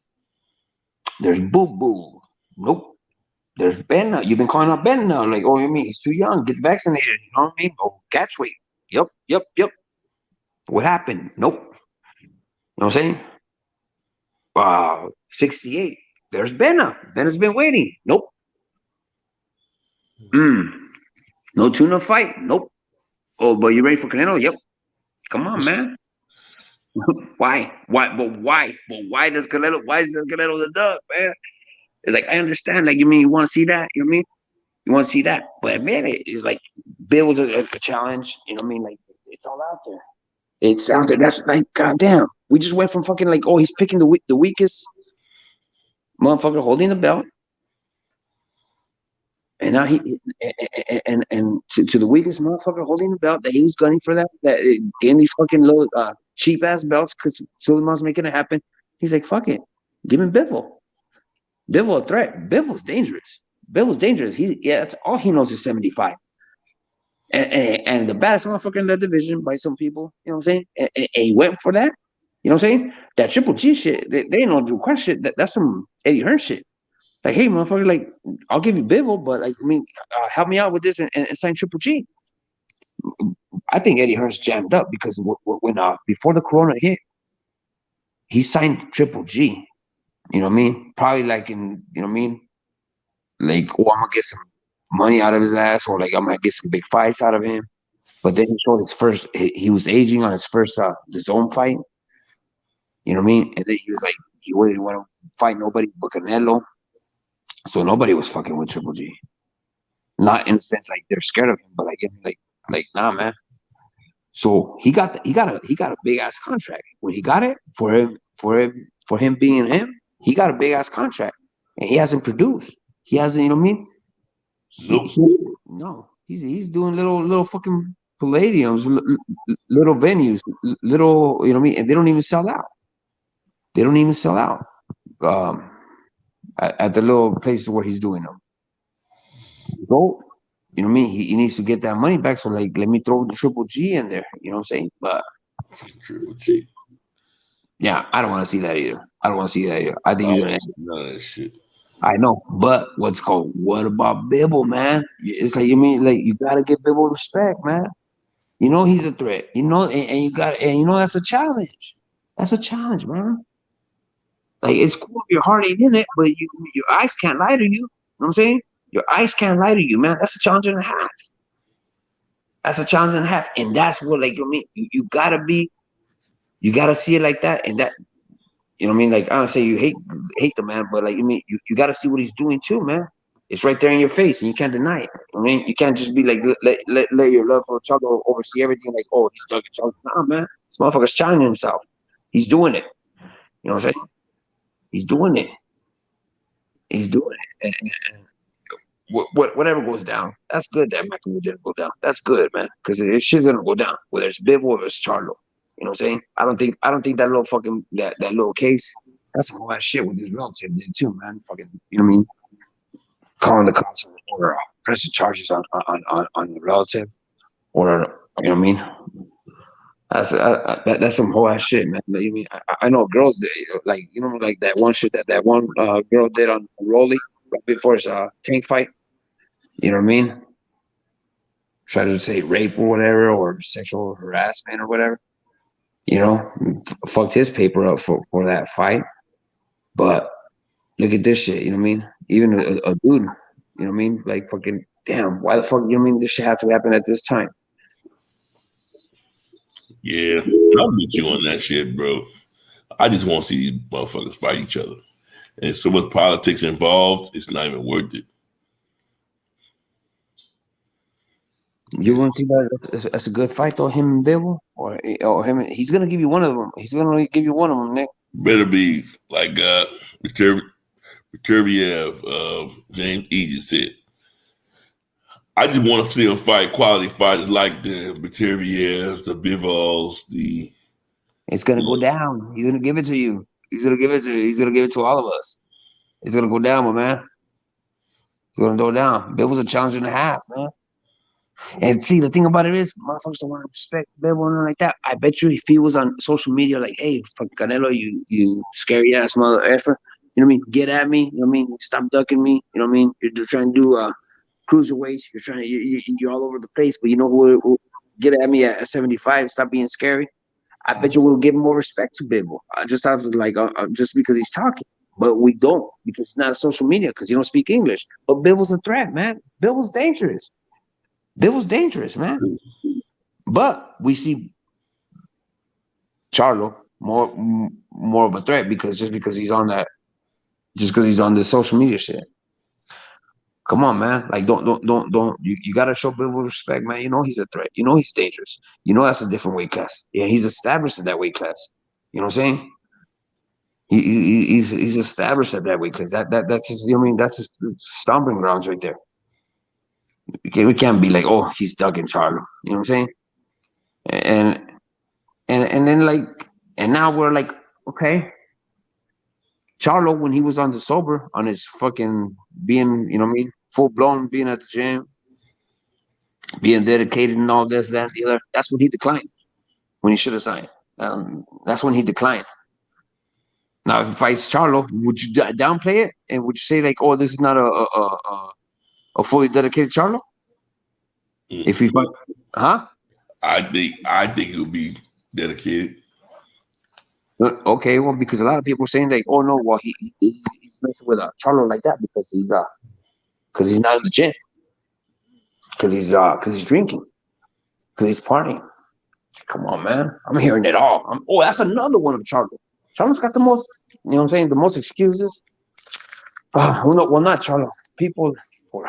Speaker 6: There's Boo Boo. Nope. There's Ben now. You've been calling out Ben now. Like, oh, you mean he's too young? Get vaccinated. You know what I mean? Oh, catch weight. Yep, yep, yep. What happened? Nope. You know what I'm saying? 68. There's Ben now. Ben has been waiting. Nope. No tuna fight. Nope. Oh, but you ready for Canelo? Yep. Come on, man. Why? Why? But why? But why does Canelo? Why is Canelo the dog, man? It's like, I understand. Like, you mean you want to see that? You know what I mean? You want to see that? But man, it's like Bill was a challenge. You know what I mean? Like, it's all out there. It's out there. That's like, goddamn. We just went from fucking like, oh, he's picking the weakest motherfucker holding the belt, and now and to the weakest motherfucker holding the belt that he was gunning for that getting these fucking little cheap ass belts because Suleiman's making it happen. He's like, fuck it, give him Bivol. Bivol a threat. Bivol's dangerous. Bivol's dangerous. That's all he knows is 75. And the baddest motherfucker in that division by some people, you know what I'm saying? And he went for that. You know what I'm saying? That Triple G shit, they ain't no Drew Quest shit. That's some Eddie Hearn shit. Like, hey, motherfucker, like, I'll give you Bivol, but like, I mean, help me out with this and sign Triple G. I think Eddie Hearn's jammed up because when before the Corona hit, he signed Triple G. You know what I mean? Probably like in, you know what I mean? Like, oh, I'm gonna get some money out of his ass, or like I'm gonna get some big fights out of him. But then he showed his first. He was aging on his first his own fight. You know what I mean? And then he was like, he wouldn't want to fight nobody but Canelo. So nobody was fucking with Triple G. Not in the sense like they're scared of him, but like nah, man. So he got a big ass contract. When he got it for him being him, he got a big ass contract, and he hasn't produced. He hasn't, you know what I mean? No, he's doing little fucking palladiums, little venues, little, you know what I mean? And they don't even sell out. They don't even sell out. At the little places where he's doing them. Go, you know what I mean? He needs to get that money back. So like, let me throw the Triple G in there. You know what I'm saying? But
Speaker 4: Triple G.
Speaker 6: Yeah, I don't want to see that either. I don't want to see that either. I think he's gonna.
Speaker 4: None of that shit.
Speaker 6: I know, but what about Bibble, man? It's like, you mean, like, you gotta give Bibble respect, man. You know he's a threat. You know, and you know that's a challenge. That's a challenge, man. Like, it's cool if your heart ain't in it, but your eyes can't lie to you. You know what I'm saying? Your eyes can't lie to you, man. That's a challenge and a half. That's a challenge and a half, and that's what, like, I mean, you gotta see it like that, and that. You know what I mean? Like, I don't say you hate the man, but like, you mean, you got to see what he's doing too, man. It's right there in your face, and you can't deny it. I mean, you can't just be like, let your love for Chago oversee everything. Like, oh, he's stuck at Chago. Nah, man, this motherfucker's challenging himself. He's doing it. You know what I'm saying? He's doing it. He's doing it. And whatever goes down, that's good. That McEnroe didn't go down. That's good, man, because shit's gonna go down. Whether it's Bivol or it's Charlo. You know what I'm saying? I don't think that little fucking that little case, that's some whole shit with his relative did too, man. Fucking, you know what I mean? Calling the cops or pressing charges on the relative, or, you know what I mean? That's some whole ass shit, man. You mean I know girls that, like like that one shit that one girl did on Rolly right before his tank fight. You know what I mean? Try to say rape or whatever or sexual harassment or whatever. You know, fucked his paper up for that fight. But look at this shit. You know what I mean? Even a dude. You know what I mean? Like fucking damn. Why the fuck? You know what I mean? This shit had to happen at this time.
Speaker 4: Yeah, I'm with you on that shit, bro. I just want to see these motherfuckers fight each other. And so much politics involved, it's not even worth it.
Speaker 6: You want to see that? That's a good fight, though. Him and Bill, or him. He's gonna give you one of them. He's gonna give you one of them, Nick.
Speaker 4: Better be like Viterviev, James E just said. I just want to see him fight quality fighters like the Vitervievs, the Bivals, the.
Speaker 6: It's gonna go down. He's gonna give it to you. He's gonna give it to you. He's gonna give it to all of us. It's gonna go down, my man. It's gonna go down. Bill was a challenge and a half, man. And see, the thing about it is, motherfuckers don't want to respect Bill or like that. I bet you if he was on social media, like, hey, fuck Canelo, you scary ass mother effer. You know what I mean? Get at me. You know what I mean? Stop ducking me. You know what I mean? You're trying to do cruiserweights. You're trying to you're all over the place. But you know who get at me at 75? Stop being scary. I bet you we'll give more respect to Bibble. Just because he's talking. But we don't because it's not a social media because you don't speak English. But Bibble's a threat, man. Bibble's dangerous. Bibble's dangerous, man. But we see Charlo more of a threat because he's on the social media shit. Come on, man. Like don't you gotta show Bibble respect, man. You know he's a threat. You know he's dangerous. You know that's a different weight class. Yeah, he's established in that weight class. You know what I'm saying? He's established at that weight class. That's his, you know what I mean? That's his stomping grounds right there. We can't be like, oh, he's ducking Charlo. You know what I'm saying? And then like, and now we're like, okay, Charlo when he was on the sober, on his fucking being, you know what I mean, full blown, being at the gym, being dedicated and all this, that, and the other. That's when he declined. When he should have signed. That's when he declined. Now, if he fights Charlo, would you downplay it and would you say like, oh, this is not a fully dedicated Charlo? If he fight, huh?
Speaker 4: I think he'll be dedicated.
Speaker 6: Okay, well, because a lot of people are saying like, oh no, well he's messing with Charlo like that because he's not in the gym, because he's drinking, because he's partying. Come on, man, I'm hearing it all. That's another one of Charlo. Charlo's got the most, you know what I'm saying, the most excuses. Well, not Charlo. People for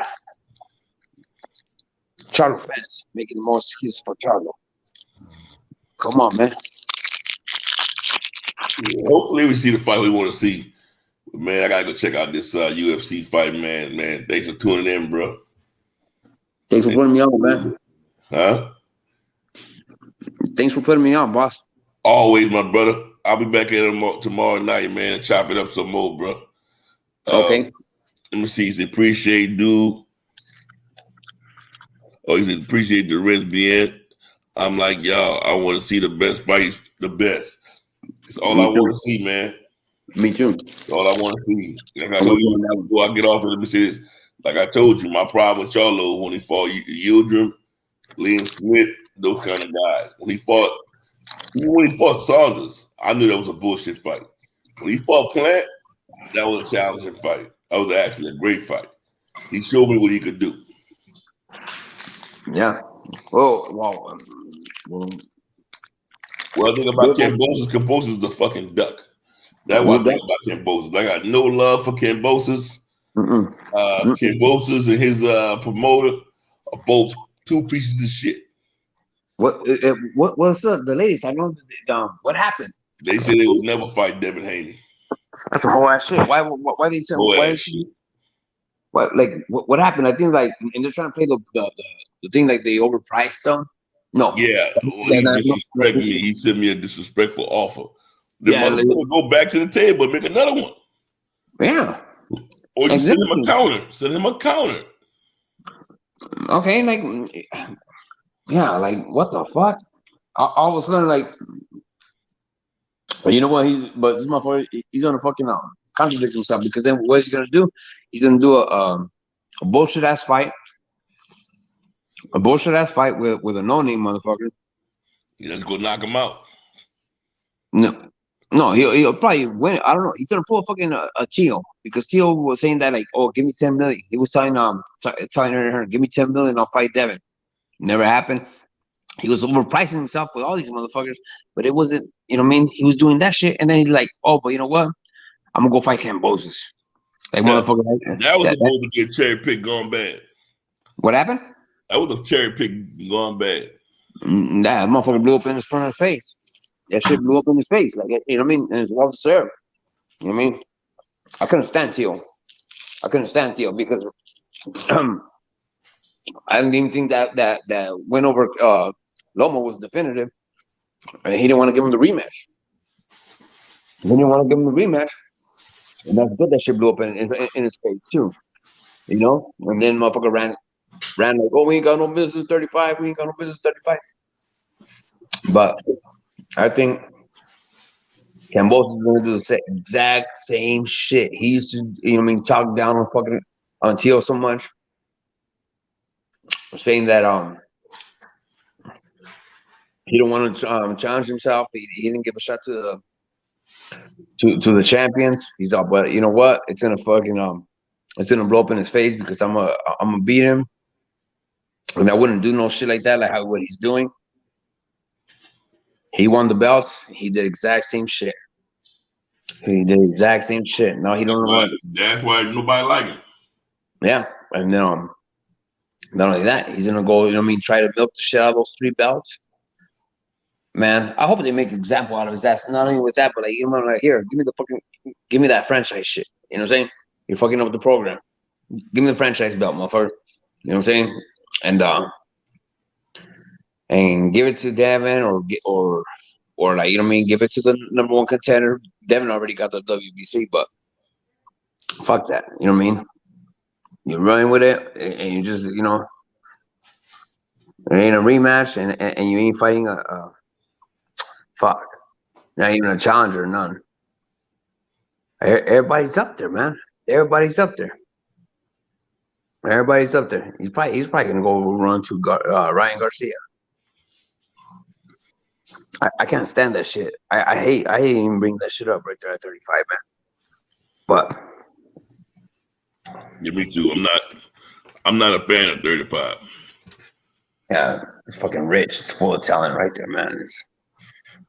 Speaker 6: Charlo fans making the most excuses for Charlo. Come on, man.
Speaker 4: Yeah, hopefully we see the fight we want to see. Man, I gotta go check out this UFC fight, man. Man, thanks for tuning in, bro.
Speaker 6: Thanks for putting me on, man.
Speaker 4: Huh?
Speaker 6: Thanks for putting me on, boss.
Speaker 4: Always, my brother. I'll be back in tomorrow night, man, and chop it up some more, bro.
Speaker 6: Okay.
Speaker 4: Let me see. He said, appreciate, dude. Oh, he said, appreciate the rest being. I'm like, y'all, I want to see the best fights, the best. It's all I want to see, man.
Speaker 6: Me too.
Speaker 4: It's all I want to see. Like I told you before I get off of it, let me say this. Like I told you, my problem with Charlo when he fought Yildirim, Liam Smith, those kind of guys. When he fought Saunders, I knew that was a bullshit fight. When he fought Plant, that was a challenging fight. That was actually a great fight. He showed me what he could do.
Speaker 6: Yeah. Oh, wow.
Speaker 4: Well, the thing about Kambosos is the fucking duck. That's what I think about Kambosos. I got no love for Kambosos. Kambosos and his promoter are both two pieces of shit.
Speaker 6: What's up? The latest? I know. What happened?
Speaker 4: They said they would never fight Devin Haney.
Speaker 6: That's a whole ass shit. Why they say? What happened? I think like, and they're trying to play the thing like they overpriced them. No.
Speaker 4: Yeah, he disrespected me. He sent me a disrespectful offer. Then go back to the table and make another one.
Speaker 6: Yeah.
Speaker 4: Or you send him a counter. Send him a counter.
Speaker 6: Okay, like, yeah, like what the fuck? all of a sudden, like, you know what? But this motherfucker, he's gonna fucking contradict himself because then what is he gonna do? He's gonna do a bullshit ass fight, with a no name motherfucker.
Speaker 4: You just go knock him out.
Speaker 6: No, no, he'll probably win. I don't know. He's gonna pull a fucking a Tio because Tio was saying that like, oh, give me 10 million. He was telling telling her, give me 10 million, I'll fight Devin. Never happened. He was overpricing himself with all these motherfuckers, but it wasn't. You know what I mean? He was doing that shit, and then he's like, oh, but you know what? I'm gonna go fight Cambosis. Like motherfucker.
Speaker 4: That was supposed to be a cherry pick gone bad.
Speaker 6: What happened?
Speaker 4: That was a cherry pick gone bad.
Speaker 6: That motherfucker blew up in his front of his face. That shit blew up in his face. Like, you know what I mean? And it's well deserved. You know what I mean? I couldn't stand Tio. Because I didn't even think that win over Loma was definitive. And he didn't want to give him the rematch. And that's good that shit blew up in his face too. You know? And then motherfucker ran like, oh, we ain't got no business 35. But I think Cambosis is gonna do the exact same shit. He used to, you know what I mean, talk down on fucking on Tio so much. Saying that he don't want to challenge himself. He didn't give a shot to the champions. He's all, but you know what? It's gonna fucking it's gonna blow up in his face because I'm gonna beat him. And I wouldn't do no shit like that, like what he's doing. He won the belts. He did exact same shit. Now he don't know what.
Speaker 4: That's why nobody like him.
Speaker 6: Yeah, and then not only that, he's gonna go. You know what I mean? Try to milk the shit out of those 3 belts. Man, I hope they make an example out of his ass. Not only with that, but like, you know, like, here, give me that franchise shit. You know what I'm saying? You're fucking up the program. Give me the franchise belt, motherfucker. You know what I'm saying? And give it to Devin or like, you know what I mean? Give it to the number 1 contender. Devin already got the WBC, but fuck that. You know what I mean? You're running with it, and you just, you know, it ain't a rematch, and you ain't fighting a fuck. Not even a challenger, none. Everybody's up there, man. Everybody's up there. He's probably gonna go run to Ryan Garcia. I can't stand that shit. I hate even bring that shit up right there at 35, man. But
Speaker 4: yeah, me too. I'm not a fan of 35.
Speaker 6: yeah, it's fucking rich. It's full of talent right there, man.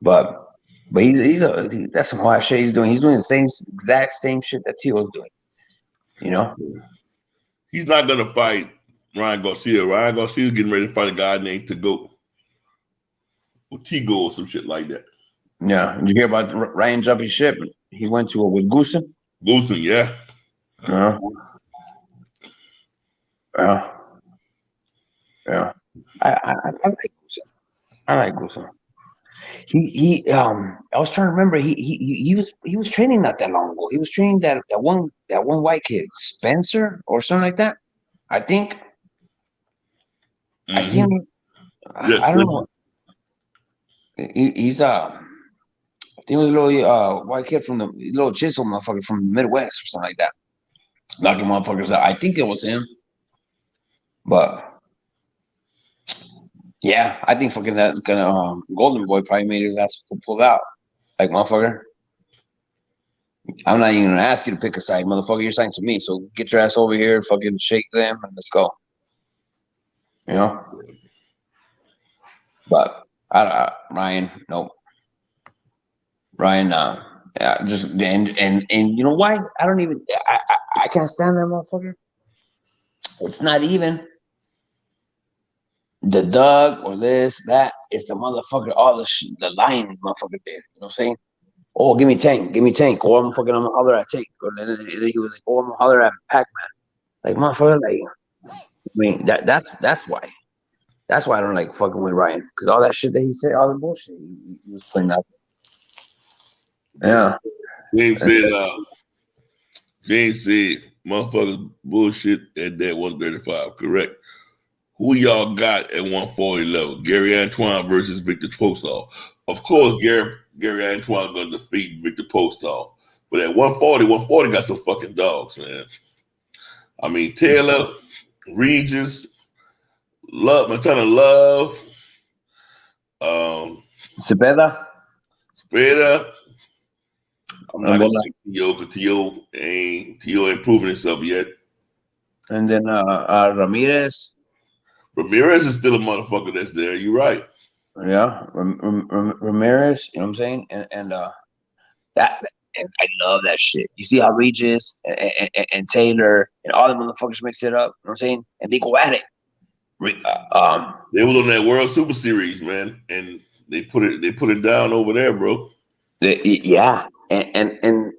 Speaker 6: But that's some hard shit he's doing. He's doing the exact same shit that Tio's doing. You know?
Speaker 4: He's not gonna fight Ryan Garcia. Ryan Garcia's getting ready to fight a guy named Tago. Or Tigo or some shit like that.
Speaker 6: Yeah. Did you hear about Ryan jumping ship? He went to with Goosen?
Speaker 4: Goosen, yeah.
Speaker 6: Yeah. I like Goosen. I was trying to remember. He was training not that long ago. He was training that one white kid, Spencer or something like that. I think.
Speaker 4: Mm-hmm.
Speaker 6: I see him.
Speaker 4: Yes,
Speaker 6: I don't know. He's I think it was a little white kid from the little chisel motherfucker from the Midwest or something like that. Knocking motherfuckers out. I think it was him. But yeah, I think fucking that's gonna Golden Boy probably made his ass pull out. Like, motherfucker. I'm not even gonna ask you to pick a side, motherfucker. You're signed to me, so get your ass over here, fucking shake them, and let's go. You know? But Ryan, nope. Ryan, yeah, just and you know why? I can't stand that motherfucker. It's not even the Doug or this, that. It's the motherfucker, all the lying motherfucker did. You know what I'm saying? Oh, give me tank. Or I'm gonna holler at Tank. Or then he was like, oh, I'm gonna holler at Pac-Man. Like, motherfucker, like, I mean, that's why. That's why I don't like fucking with Ryan. Because all that shit that he said, all the bullshit he was putting out. Yeah.
Speaker 4: James said motherfuckers bullshit at that 135, correct? Who y'all got at 140 level? Gary Antoine versus Victor Postol. Of course, Gary Antoine going to defeat Victor Postol. But at 140 got some fucking dogs, man. I mean, Taylor, Regis, Love, Montana Love,
Speaker 6: Cepeda.
Speaker 4: Spreader. I'm not
Speaker 6: And
Speaker 4: gonna
Speaker 6: then,
Speaker 4: say T.O. because T.O. ain't proven himself yet.
Speaker 6: and then Ramirez.
Speaker 4: Ramirez is still a motherfucker that's there. You're right.
Speaker 6: Yeah, Ramirez. You know what I'm saying? And that. And I love that shit. You see how Regis and Taylor and all the motherfuckers mix it up. You know what I'm saying? And they go at it.
Speaker 4: They was on that World Super Series, man, and they put it down over there, bro.
Speaker 6: Yeah, and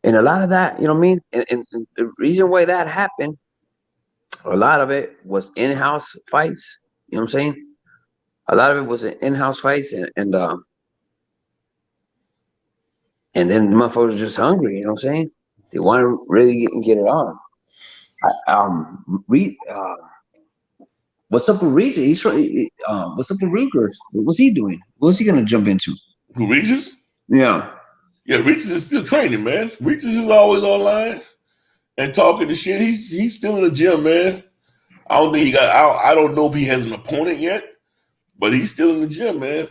Speaker 6: a lot of that, you know what I mean. And the reason why that happened, a lot of it was in-house fights. You know what I'm saying? A lot of it was in-house fights, and then the motherfuckers were just hungry. You know what I'm saying? They want to really get it on. What's up with Reacher? He's what's up with Reekers? What's he doing? What's he gonna jump into?
Speaker 4: Who, Regis?
Speaker 6: Yeah.
Speaker 4: Yeah, Regis is still training, man. Regis is always online and talking to shit. He's still in the gym, man. I don't think he got. I don't know if he has an opponent yet, but he's still in the gym, man.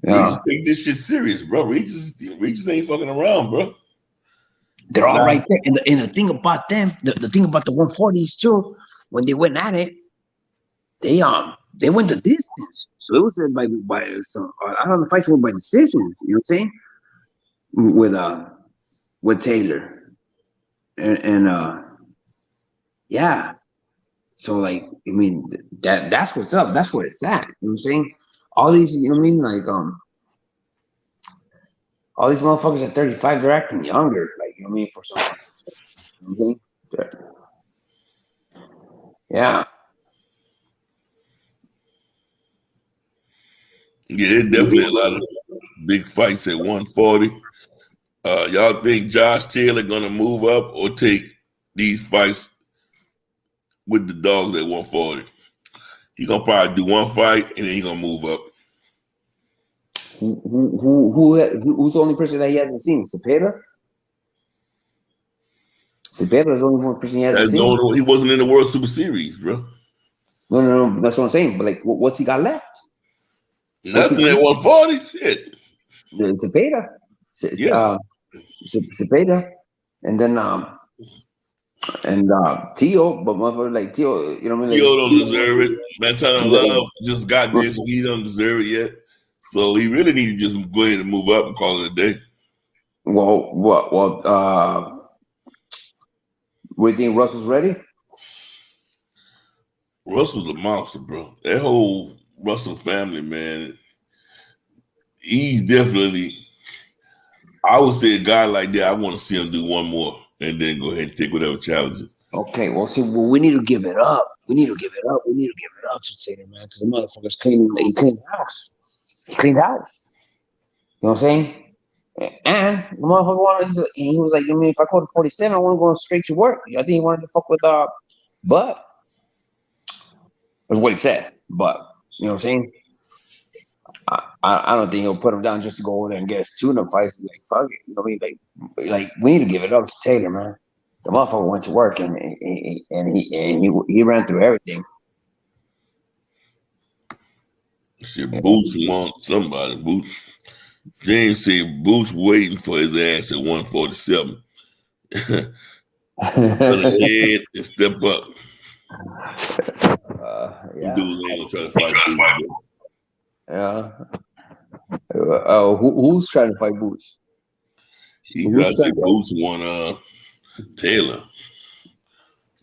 Speaker 6: Yeah.
Speaker 4: Regis take this shit serious, bro. Regis ain't fucking around, bro.
Speaker 6: They're all right there. And the thing about them, the thing about the 140s too, when they went at it, they went the distance. So it was by some. I don't know, the fights went by decisions. You know what I'm saying? With Taylor, and yeah. So like, I mean, that's what's up. That's where it's at. You know what I'm saying? All these, you know what I mean? Like all these motherfuckers at 35, they're acting younger. Like, you know what I mean? For some reason. You know what I mean? Yeah.
Speaker 4: Yeah, there's definitely a lot of big fights at 140. Y'all think Josh Taylor gonna move up or take these fights with the dogs at 140? He gonna probably do one fight and then he gonna move up.
Speaker 6: Who's the only person that he hasn't seen? Cepeda? Cepeda is the only one person he hasn't seen.
Speaker 4: He wasn't in the World Super Series, bro.
Speaker 6: No. That's what I'm saying. But like, what's he got left?
Speaker 4: Nothing at 140. Shit.
Speaker 6: Cepeda.
Speaker 4: Yeah.
Speaker 6: Cepeda. And then Tio, but motherfucker like Tio, you know what I mean?
Speaker 4: Tio don't deserve it. Montana Love just got this, so he don't deserve it yet. So he really needs to just go ahead and move up and call it a day.
Speaker 6: Well, we think Russell's ready?
Speaker 4: Russell's a monster, bro. That whole Russell family, man. He's definitely, I would say a guy like that, I want to see him do one more and then go ahead and take whatever challenges.
Speaker 6: Okay, well, see, we need to give it up. We need to give it up to Taylor, man, because the motherfucker's he cleaned house. He cleaned house. You know what I'm saying? And the motherfucker he was like, I mean, if I go to 47, I want to go straight to work. I think he wanted to fuck with Bud. That's what he said. But, you know what I'm saying? I don't think he'll put him down just to go over there and get his tune-up fights. He's like, fuck it. You know what I mean? Like, we need to give it up to Taylor, man. The motherfucker went to work and he ran through everything.
Speaker 4: Shit, Boots want somebody. Boots. James said Boots waiting for his ass at 147. Put his head and step up.
Speaker 6: Yeah.
Speaker 4: Dudes ain't gonna try to fight Boots.
Speaker 6: Yeah. Who's trying to fight Boots?
Speaker 4: He tried to say Boots want Taylor.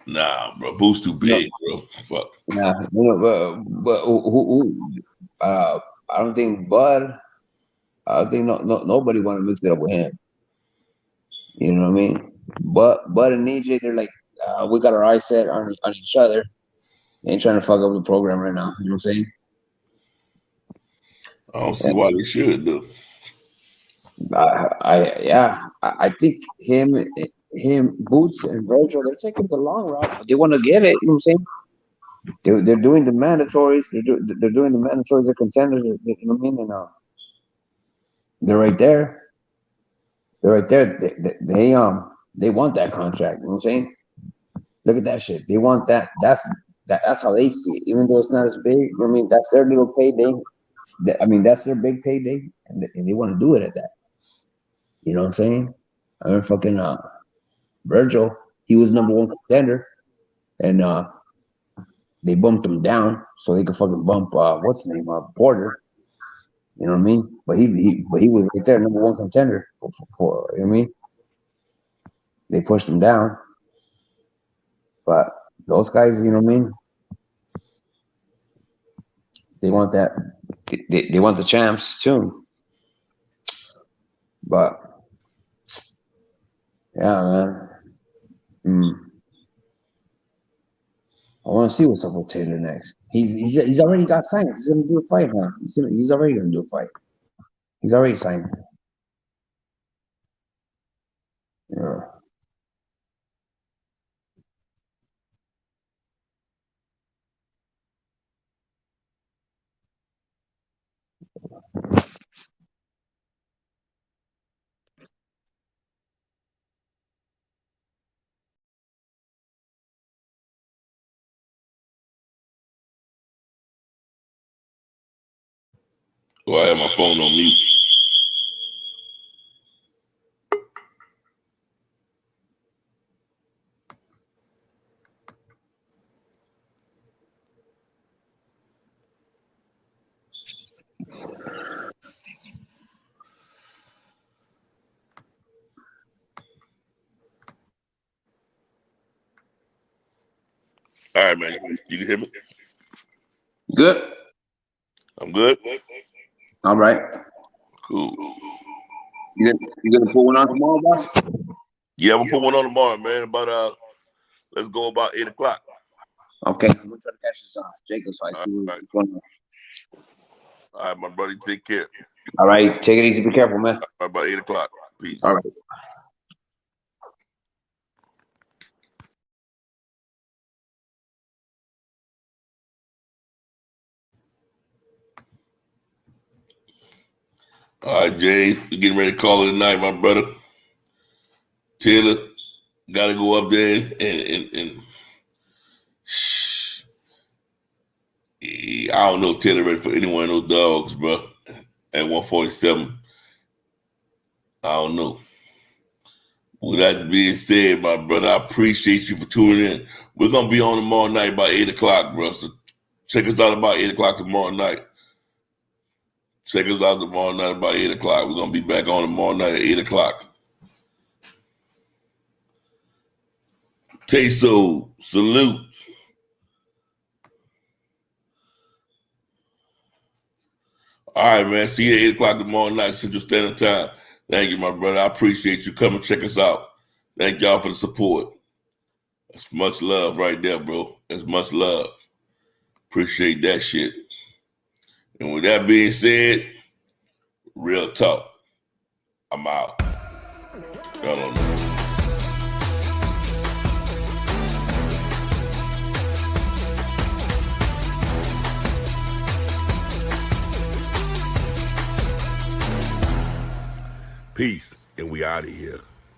Speaker 4: Nah, bro. Boots too big, bro. Fuck.
Speaker 6: Nah, but who? I don't think Bud. I think nobody want to mix it up with him. You know what I mean? Bud and EJ, they're like, we got our eyes set on each other. They ain't trying to fuck up the program right now. You know what I'm saying?
Speaker 4: I don't see why they should, though.
Speaker 6: I think him him, Boots, and Virgil, they're taking the long route. They want to get it. You know what I'm saying? They're doing the mandatories. They're doing the mandatories. They're contenders. You know what I mean? And they're right there. They're right there. They want that contract. You know what I'm saying? Look at that shit. They want that. That's how they see it. Even though it's not as big. You know what I mean? That's their little payday. That's their big payday, and they want to do it at that. You know what I'm saying? I mean, fucking Virgil, he was number one contender, and they bumped him down so they could fucking bump what's his name, Porter. You know what I mean? But he was right there, number one contender for you know what I mean? They pushed him down, but those guys, you know what I mean? They want that. They want the champs too. But yeah, man. I want to see what's up with Taylor next. He's already got signed. He's gonna do a fight, huh? He's already gonna do a fight. He's already signed. Yeah.
Speaker 4: Well, I have my phone on mute. All right, man. You can hear me?
Speaker 6: Good.
Speaker 4: I'm good.
Speaker 6: All right.
Speaker 4: Cool.
Speaker 6: You gonna put one on tomorrow, boss?
Speaker 4: Yeah, I'm gonna put one on tomorrow, man. About let's go about 8:00.
Speaker 6: Okay. I'm gonna try to catch this Jacob's fight. See what's going on.
Speaker 4: All right, my brother. Take care.
Speaker 6: All right. Take it easy. Be careful, man.
Speaker 4: About 8:00. Peace.
Speaker 6: All right.
Speaker 4: All right, Jay. We're getting ready to call it a night, my brother. Taylor got to go up there and I don't know if Taylor ready for any one of those dogs, bro. At 147, I don't know. With that being said, my brother, I appreciate you for tuning in. We're gonna be on tomorrow night about 8:00, bro. So check us out about 8:00 tomorrow night. Check us out tomorrow night about 8:00. We're gonna be back on tomorrow night at 8:00. Teso, salute. All right, man. See you at 8:00 tomorrow night, Central Standard Time. Thank you, my brother. I appreciate you coming. Check us out. Thank y'all for the support. That's much love right there, bro. That's much love. Appreciate that shit. And with that being said, real talk. I'm out. Y'all don't know. Peace, and we out of here.